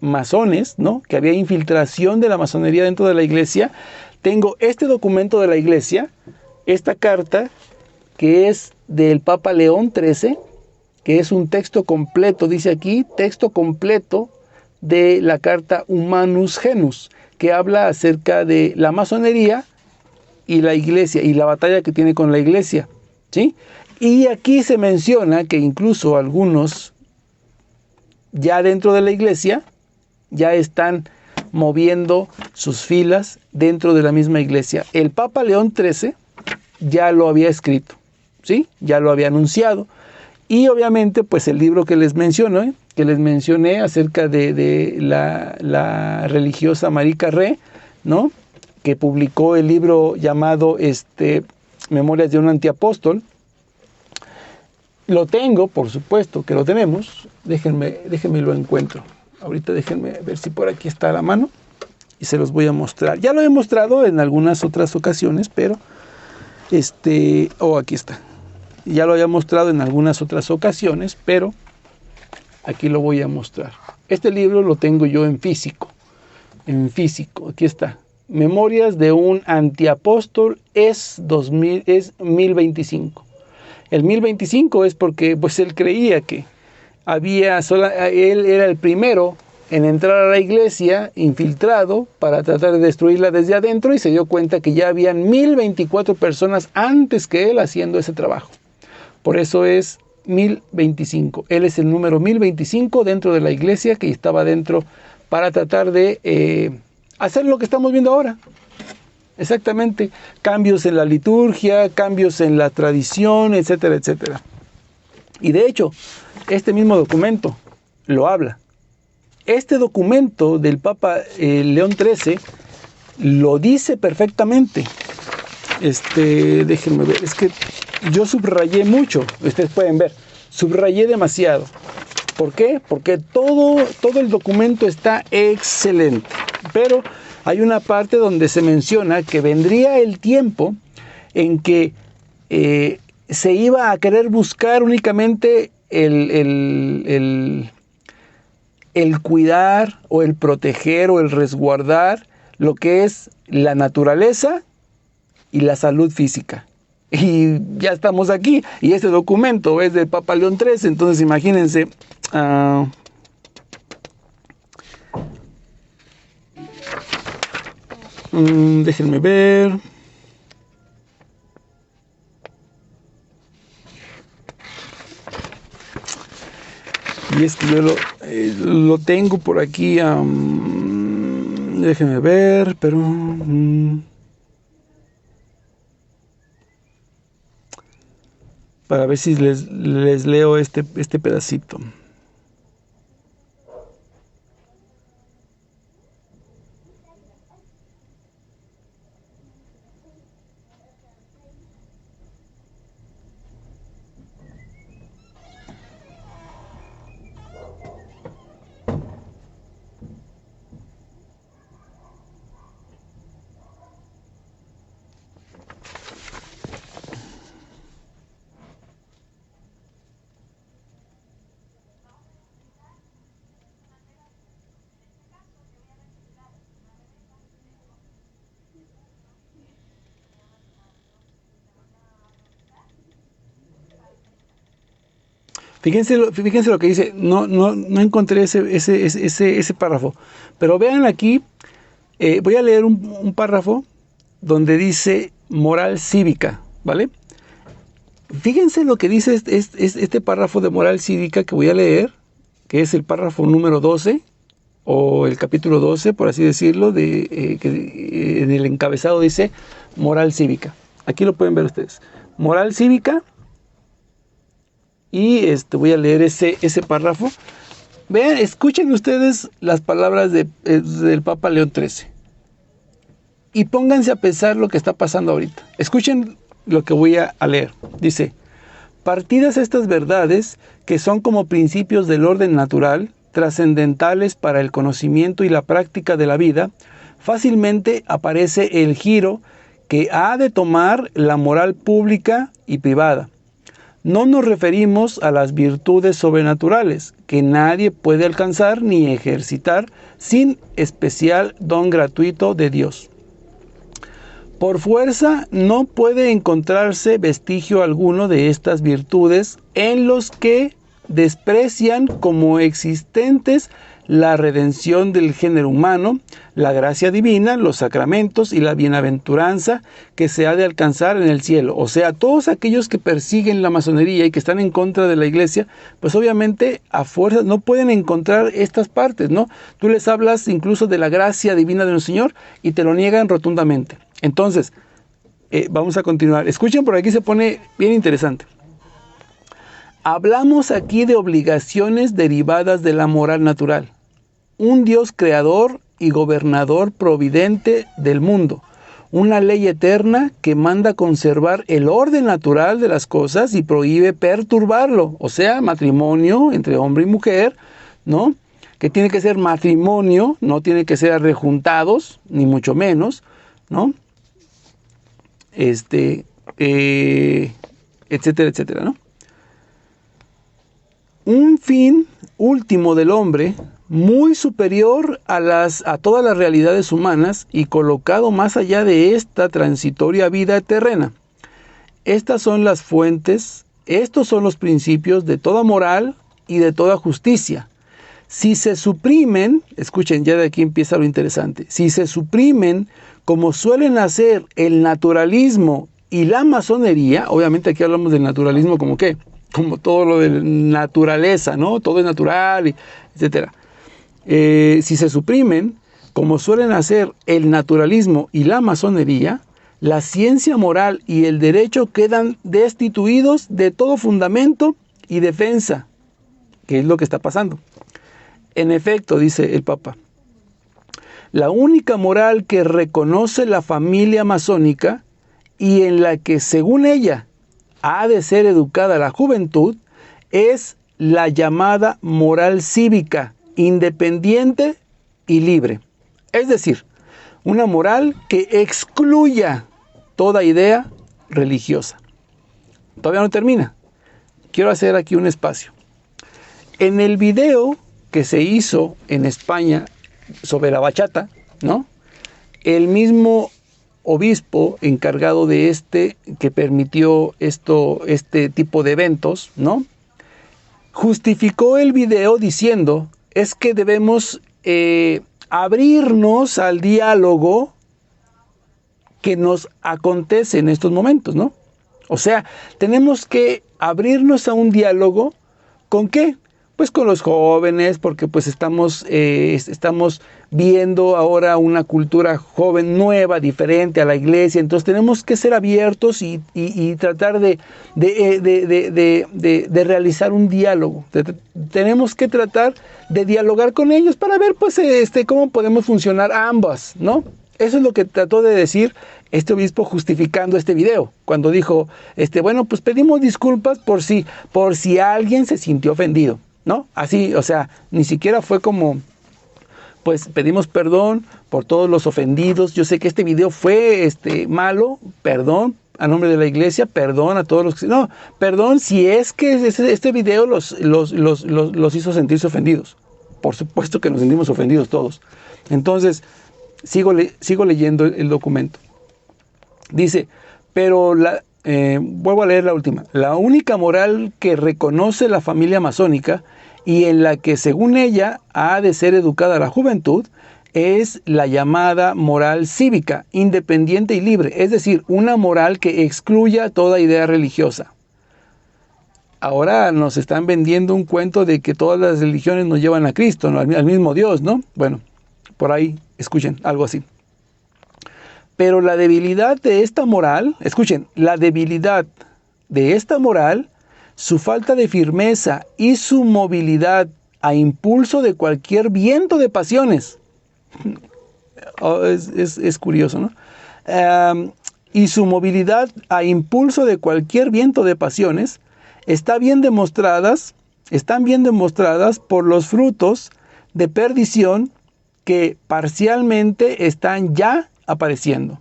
masones, ¿no? Que había infiltración de la masonería dentro de la iglesia, tengo este documento de la iglesia, esta carta que es del Papa León XIII, que es un texto completo, dice aquí, texto completo de la carta Humanus Genus, que habla acerca de la masonería y la iglesia, y la batalla que tiene con la iglesia, ¿sí? Y aquí se menciona que incluso algunos ya dentro de la iglesia ya están moviendo sus filas dentro de la misma iglesia. El Papa León XIII ya lo había escrito, ¿sí? Ya lo había anunciado. Y obviamente, pues el libro que les mencioné acerca de la religiosa Marie Carré, ¿no? Que publicó el libro llamado Memorias de un Antiapóstol. Lo tengo, por supuesto que lo tenemos. Déjenme lo encuentro. Ahorita déjenme ver si por aquí está a la mano y se los voy a mostrar. Ya lo he mostrado en algunas otras ocasiones, pero aquí está. Ya lo había mostrado en algunas otras ocasiones, pero aquí lo voy a mostrar. Este libro lo tengo yo en físico. Aquí está. Memorias de un Antiapóstol es 1025. El 1025 es porque pues él creía que él era el primero en entrar a la iglesia infiltrado para tratar de destruirla desde adentro y se dio cuenta que ya habían 1024 personas antes que él haciendo ese trabajo. Por eso es 1025. Él es el número 1025 dentro de la iglesia que estaba dentro para tratar de hacer lo que estamos viendo ahora. Exactamente. Cambios en la liturgia, cambios en la tradición, etcétera, etcétera. Y de hecho, este mismo documento lo habla. Este documento del Papa León XIII lo dice perfectamente. Déjenme ver, es que yo subrayé mucho, ustedes pueden ver, subrayé demasiado. ¿Por qué? Porque todo el documento está excelente, pero hay una parte donde se menciona que vendría el tiempo en que se iba a querer buscar únicamente el cuidar o el proteger o el resguardar lo que es la naturaleza y la salud física. Y ya estamos aquí. Y este documento es del Papa León XIII. Entonces imagínense. Déjenme ver. Y es que yo lo tengo por aquí. Déjenme ver, pero... para ver si les leo este pedacito. Fíjense lo que dice. No encontré ese párrafo. Pero vean aquí, voy a leer un párrafo donde dice moral cívica, ¿vale? Fíjense lo que dice este párrafo de moral cívica que voy a leer, que es el párrafo número 12, o el capítulo 12, por así decirlo, que en el encabezado dice moral cívica. Aquí lo pueden ver ustedes. Moral cívica. Y voy a leer ese párrafo. Vean, escuchen ustedes las palabras del Papa León XIII. Y pónganse a pensar lo que está pasando ahorita. Escuchen lo que voy a leer. Dice: partidas estas verdades, que son como principios del orden natural, trascendentales para el conocimiento y la práctica de la vida, fácilmente aparece el giro que ha de tomar la moral pública y privada. No nos referimos a las virtudes sobrenaturales, que nadie puede alcanzar ni ejercitar sin especial don gratuito de Dios. Por fuerza no puede encontrarse vestigio alguno de estas virtudes en los que desprecian como existentes la redención del género humano, la gracia divina, los sacramentos y la bienaventuranza que se ha de alcanzar en el cielo. O sea, todos aquellos que persiguen la masonería y que están en contra de la iglesia, pues obviamente a fuerza no pueden encontrar estas partes, ¿no? Tú les hablas incluso de la gracia divina de nuestro Señor y te lo niegan rotundamente. Entonces, vamos a continuar. Escuchen, por aquí se pone bien interesante. Hablamos aquí de obligaciones derivadas de la moral natural. Un Dios creador y gobernador providente del mundo. Una ley eterna que manda conservar el orden natural de las cosas y prohíbe perturbarlo. O sea, matrimonio entre hombre y mujer, ¿no? Que tiene que ser matrimonio, no tiene que ser rejuntados, ni mucho menos, ¿no? Etcétera, etcétera, ¿no? Un fin último del hombre, muy superior a todas las realidades humanas y colocado más allá de esta transitoria vida terrena. Estas son las fuentes, estos son los principios de toda moral y de toda justicia. Si se suprimen, escuchen, ya de aquí empieza lo interesante, si se suprimen, como suelen hacer el naturalismo y la masonería, obviamente aquí hablamos del naturalismo como qué, como todo lo de naturaleza, ¿no? Todo es natural, etc. Si se suprimen, como suelen hacer el naturalismo y la masonería, la ciencia moral y el derecho quedan destituidos de todo fundamento y defensa, que es lo que está pasando. En efecto, dice el Papa, la única moral que reconoce la familia masónica y en la que, según ella, ha de ser educada la juventud, es la llamada moral cívica, independiente y libre. Es decir, una moral que excluya toda idea religiosa. Todavía no termina. Quiero hacer aquí un espacio. En el video que se hizo en España sobre la bachata, ¿no? El mismo obispo encargado de que permitió este tipo de eventos, ¿no? Justificó el video diciendo, es que debemos abrirnos al diálogo que nos acontece en estos momentos, ¿no? O sea, tenemos que abrirnos a un diálogo, ¿con qué? Pues con los jóvenes, porque pues estamos viendo ahora una cultura joven, nueva, diferente a la iglesia, entonces tenemos que ser abiertos y tratar de realizar un diálogo. Tenemos que tratar de dialogar con ellos para ver pues cómo podemos funcionar ambas, ¿no? Eso es lo que trató de decir este obispo justificando este video, cuando dijo, bueno, pues pedimos disculpas por si alguien se sintió ofendido, ¿no? Así, o sea, ni siquiera fue como, pues pedimos perdón por todos los ofendidos. Yo sé que este video fue malo, perdón a nombre de la iglesia, perdón a todos los que... No, perdón si es que este video los hizo sentirse ofendidos. Por supuesto que nos sentimos ofendidos todos. Entonces, sigo leyendo el documento. Dice, pero vuelvo a leer la última. La única moral que reconoce la familia masónica y en la que, según ella, ha de ser educada la juventud, es la llamada moral cívica, independiente y libre. Es decir, una moral que excluya toda idea religiosa. Ahora nos están vendiendo un cuento de que todas las religiones nos llevan a Cristo, ¿no? al mismo Dios, ¿no? Bueno, por ahí escuchen algo así. Pero la debilidad de esta moral, escuchen, la debilidad de esta moral, su falta de firmeza y su movilidad a impulso de cualquier viento de pasiones. Es curioso, ¿no? Y su movilidad a impulso de cualquier viento de pasiones están bien demostradas por los frutos de perdición que parcialmente están ya apareciendo,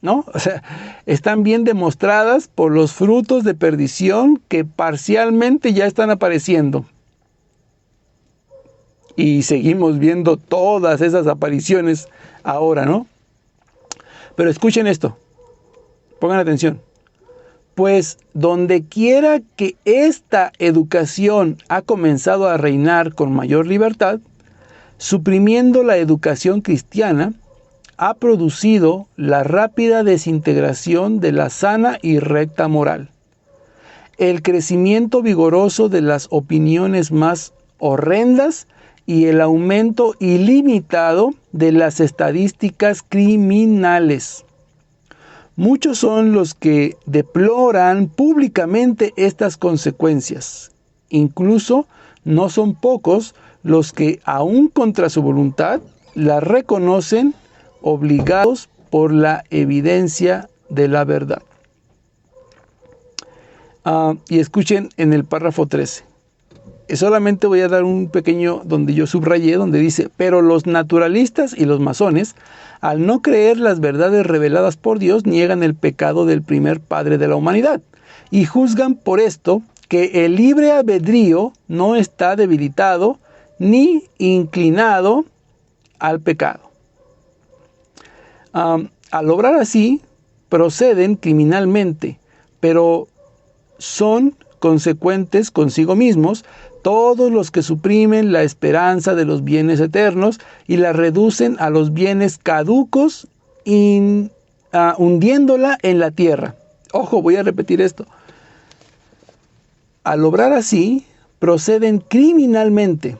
¿no? O sea, están bien demostradas por los frutos de perdición que parcialmente ya están apareciendo. Y seguimos viendo todas esas apariciones ahora, ¿no? Pero escuchen esto, pongan atención. Pues donde quiera que esta educación ha comenzado a reinar con mayor libertad, suprimiendo la educación cristiana, ha producido la rápida desintegración de la sana y recta moral, el crecimiento vigoroso de las opiniones más horrendas y el aumento ilimitado de las estadísticas criminales. Muchos son los que deploran públicamente estas consecuencias. Incluso no son pocos los que, aún contra su voluntad, las reconocen, obligados por la evidencia de la verdad. Y escuchen en el párrafo 13. Solamente voy a dar un pequeño donde yo subrayé, donde dice, pero los naturalistas y los masones, al no creer las verdades reveladas por Dios, niegan el pecado del primer padre de la humanidad y juzgan por esto que el libre albedrío no está debilitado ni inclinado al pecado. Al obrar así, proceden criminalmente, pero son consecuentes consigo mismos, todos los que suprimen la esperanza de los bienes eternos y la reducen a los bienes caducos, hundiéndola en la tierra. Ojo, voy a repetir esto. Al obrar así, proceden criminalmente,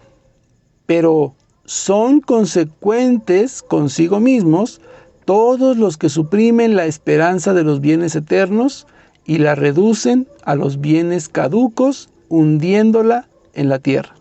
pero son consecuentes consigo mismos todos los que suprimen la esperanza de los bienes eternos y la reducen a los bienes caducos, hundiéndola en la tierra.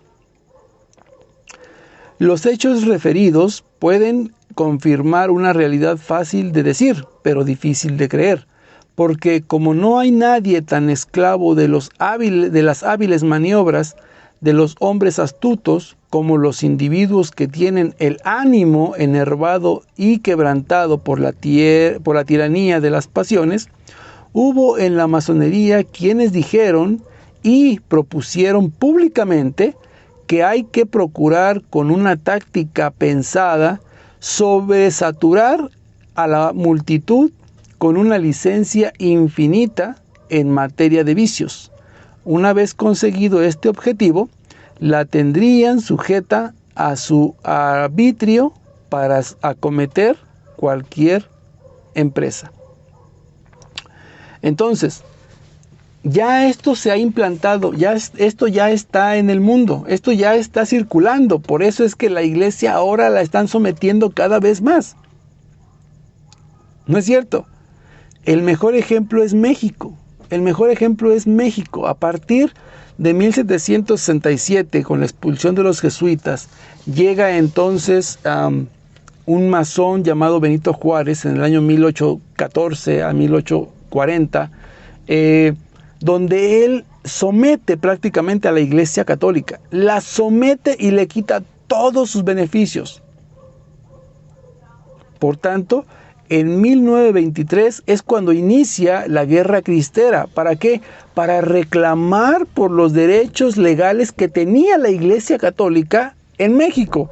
Los hechos referidos pueden confirmar una realidad fácil de decir, pero difícil de creer, porque como no hay nadie tan esclavo de las hábiles maniobras de los hombres astutos como los individuos que tienen el ánimo enervado y quebrantado por la tiranía de las pasiones, hubo en la masonería quienes dijeron y propusieron públicamente que hay que procurar con una táctica pensada sobresaturar a la multitud con una licencia infinita en materia de vicios. Una vez conseguido este objetivo, la tendrían sujeta a su arbitrio para acometer cualquier empresa. Entonces, ya esto se ha implantado, esto ya está en el mundo, esto ya está circulando, por eso es que la iglesia ahora la están sometiendo cada vez más. ¿No es cierto? El mejor ejemplo es México. El mejor ejemplo es México. A partir de 1767, con la expulsión de los jesuitas, llega entonces un masón llamado Benito Juárez en el año 1814 a 1840, donde él somete prácticamente a la Iglesia Católica. La somete y le quita todos sus beneficios. Por tanto, en 1923 es cuando inicia la Guerra Cristera. ¿Para qué? Para reclamar por los derechos legales que tenía la Iglesia Católica en México,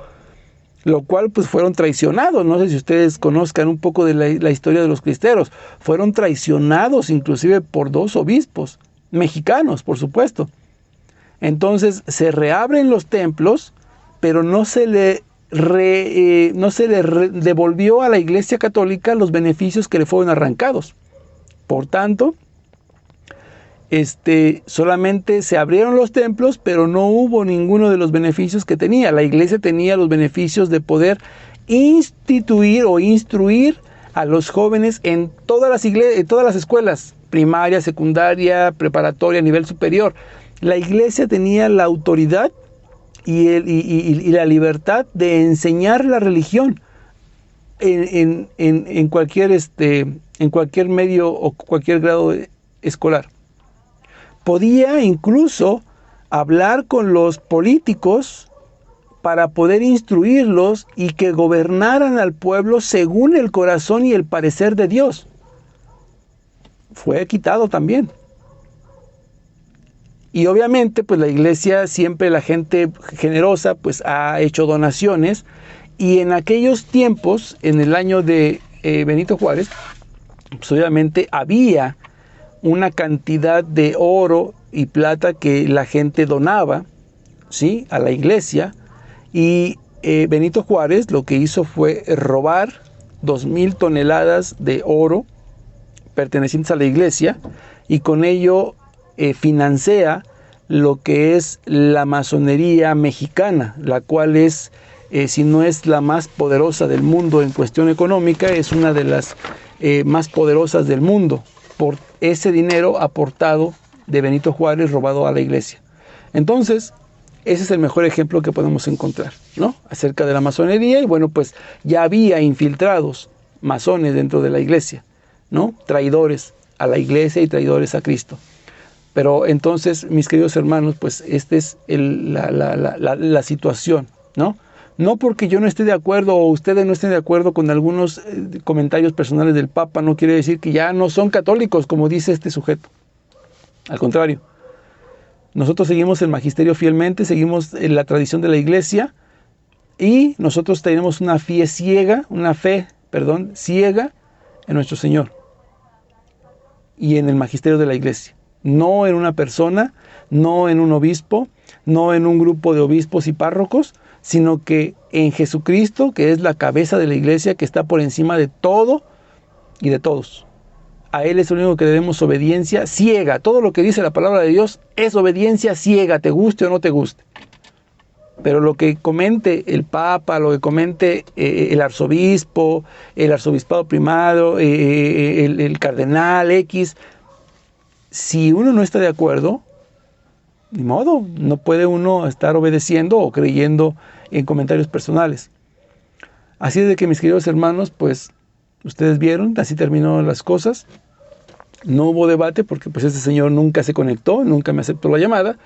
lo cual pues fueron traicionados. No sé si ustedes conozcan un poco de la historia de los cristeros. Fueron traicionados inclusive por 2 obispos, mexicanos por supuesto. Entonces se reabren los templos, pero no se le devolvió a la Iglesia Católica los beneficios que le fueron arrancados. Por tanto, solamente se abrieron los templos, pero no hubo ninguno de los beneficios que tenía. La Iglesia tenía los beneficios de poder instituir o instruir a los jóvenes en todas las escuelas, primaria, secundaria, preparatoria, nivel superior. La Iglesia tenía la autoridad y la libertad de enseñar la religión en cualquier medio o cualquier grado escolar. Podía incluso hablar con los políticos para poder instruirlos y que gobernaran al pueblo según el corazón y el parecer de Dios. Fue quitado también. Y obviamente, pues la iglesia, siempre la gente generosa, pues ha hecho donaciones. Y en aquellos tiempos, en el año de Benito Juárez, pues obviamente había una cantidad de oro y plata que la gente donaba, ¿sí?, a la iglesia. Y Benito Juárez lo que hizo fue robar 2,000 toneladas de oro pertenecientes a la iglesia, y con ello financia lo que es la masonería mexicana, la cual es, si no es la más poderosa del mundo en cuestión económica, es una de las más poderosas del mundo, por ese dinero aportado de Benito Juárez robado a la iglesia. Entonces, ese es el mejor ejemplo que podemos encontrar, ¿no?, acerca de la masonería. Y bueno, pues ya había infiltrados masones dentro de la iglesia, ¿no?, traidores a la iglesia y traidores a Cristo. Pero entonces, mis queridos hermanos, pues esta es la situación, ¿no? No porque yo no esté de acuerdo o ustedes no estén de acuerdo con algunos comentarios personales del Papa, no quiere decir que ya no son católicos, como dice este sujeto. Al contrario, nosotros seguimos el magisterio fielmente, seguimos la tradición de la iglesia, y nosotros tenemos una fe ciega en nuestro Señor y en el magisterio de la iglesia. no en una persona, no en un obispo, no en un grupo de obispos y párrocos, sino que en Jesucristo, que es la cabeza de la iglesia, que está por encima de todo y de todos. A Él es el único que debemos obediencia ciega. Todo lo que dice la palabra de Dios es obediencia ciega, te guste o no te guste. Pero lo que comente el Papa, lo que comente el arzobispo, el arzobispado primado, el cardenal X, si uno no está de acuerdo, ni modo, no puede uno estar obedeciendo o creyendo en comentarios personales. Así es de que, mis queridos hermanos, pues ustedes vieron, así terminaron las cosas. No hubo debate porque pues este señor nunca se conectó, nunca me aceptó la llamada.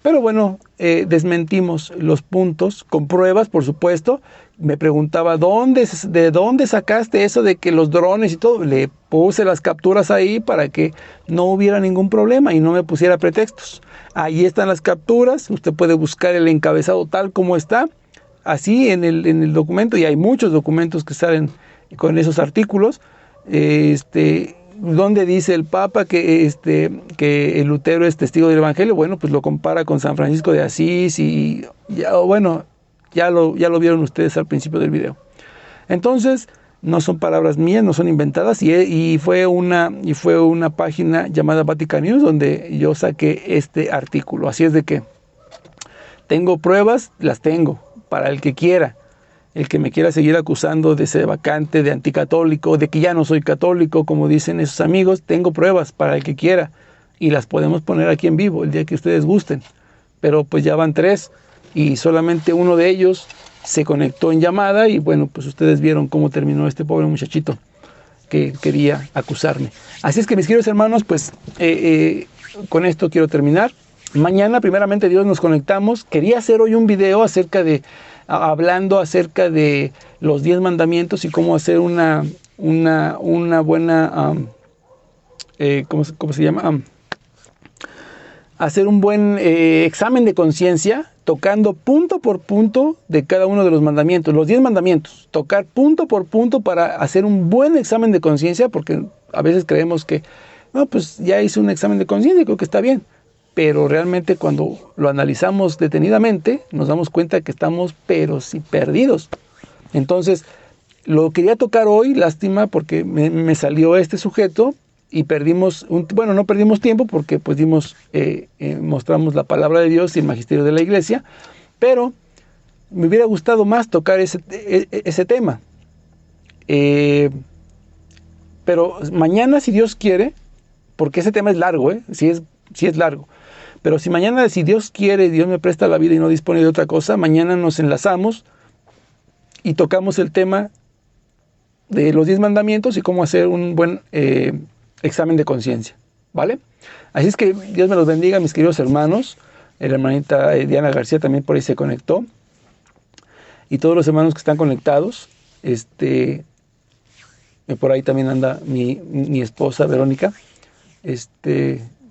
Pero bueno, desmentimos los puntos con pruebas, por supuesto. Me preguntaba, ¿de dónde sacaste eso de que los drones y todo? Le puse las capturas ahí para que no hubiera ningún problema y no me pusiera pretextos. Ahí están las capturas, usted puede buscar el encabezado tal como está, así en el documento, y hay muchos documentos que salen con esos artículos, donde dice el Papa que el Lutero es testigo del Evangelio. Bueno, pues lo compara con San Francisco de Asís y ya, bueno, ya lo vieron ustedes al principio del video. Entonces, no son palabras mías, no son inventadas, y fue una página llamada Vatican News donde yo saqué este artículo. Así es de que tengo pruebas, las tengo, para el que quiera. El que me quiera seguir acusando de ser vacante, de anticatólico, de que ya no soy católico, como dicen esos amigos, tengo pruebas para el que quiera. Y las podemos poner aquí en vivo el día que ustedes gusten. Pero pues ya van 3 y solamente uno de ellos se conectó en llamada y bueno, pues ustedes vieron cómo terminó este pobre muchachito que quería acusarme. Así es que, mis queridos hermanos, pues con esto quiero terminar. Mañana, primeramente Dios, nos conectamos. Quería hacer hoy un video hablando acerca de los 10 mandamientos y cómo hacer una buena, ¿cómo se llama? Hacer un buen examen de conciencia, tocando punto por punto de cada uno de los mandamientos, los 10 mandamientos, tocar punto por punto para hacer un buen examen de conciencia, porque a veces creemos que, no, pues ya hice un examen de conciencia y creo que está bien. Pero realmente cuando lo analizamos detenidamente, nos damos cuenta que estamos pero sí perdidos. Entonces, lo quería tocar hoy, lástima, porque me salió este sujeto y no perdimos tiempo porque pues mostramos la palabra de Dios y el magisterio de la iglesia, pero me hubiera gustado más tocar ese tema. Pero mañana, si Dios quiere, porque ese tema es largo, sí es largo. Pero si mañana, si Dios quiere, Dios me presta la vida y no dispone de otra cosa, mañana nos enlazamos y tocamos el tema de los 10 mandamientos y cómo hacer un buen examen de conciencia, ¿vale? Así es que Dios me los bendiga, mis queridos hermanos. La hermanita Diana García también por ahí se conectó. Y todos los hermanos que están conectados, por ahí también anda mi esposa Verónica.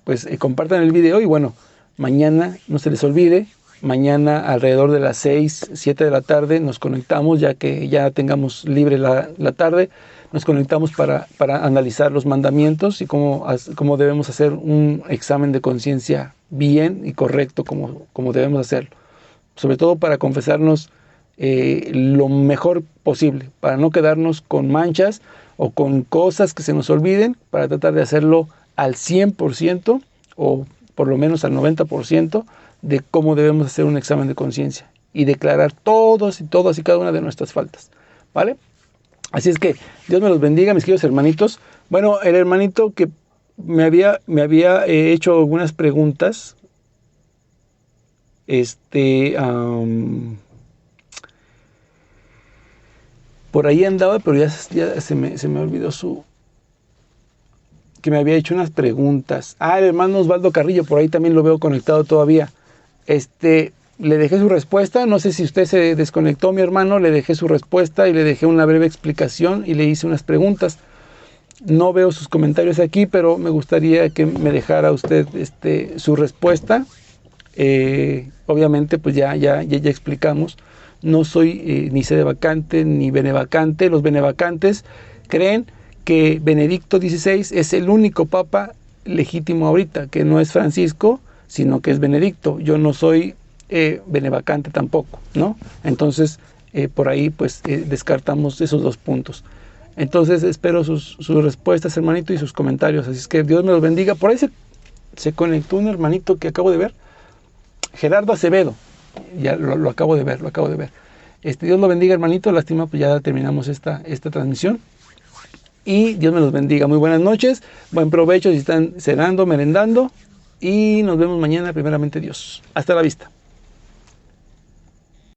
Pues compartan el video y bueno, mañana no se les olvide, mañana alrededor de las 6, 7 de la tarde nos conectamos, ya que ya tengamos libre la tarde, nos conectamos para analizar los mandamientos y cómo debemos hacer un examen de conciencia bien y correcto como debemos hacerlo. Sobre todo para confesarnos lo mejor posible, para no quedarnos con manchas o con cosas que se nos olviden, para tratar de hacerlo al 100% o por lo menos al 90% de cómo debemos hacer un examen de conciencia y declarar todas y cada una de nuestras faltas, ¿vale? Así es que Dios me los bendiga, mis queridos hermanitos. Bueno, el hermanito que me había hecho algunas preguntas, por ahí andaba, pero ya se me olvidó que me había hecho unas preguntas. El hermano Osvaldo Carrillo, por ahí también lo veo conectado todavía. Le dejé su respuesta, no sé si usted se desconectó, mi hermano, le dejé su respuesta y le dejé una breve explicación y le hice unas preguntas. No veo sus comentarios aquí, pero me gustaría que me dejara usted su respuesta. Obviamente, pues ya explicamos, no soy ni sedevacante ni benevacante. Los benevacantes creen que Benedicto XVI es el único papa legítimo ahorita, que no es Francisco, sino que es Benedicto. Yo no soy benevacante tampoco, ¿no? Entonces, por ahí pues descartamos esos dos puntos. Entonces espero sus respuestas, hermanito, y sus comentarios. Así es que Dios me los bendiga. Por ahí se conectó un hermanito que acabo de ver, Gerardo Acevedo. Ya lo acabo de ver, Dios lo bendiga, hermanito. Lástima, pues ya terminamos esta transmisión. Y Dios me los bendiga. Muy buenas noches, buen provecho si están cenando, merendando. Y nos vemos mañana, primeramente Dios. Hasta la vista.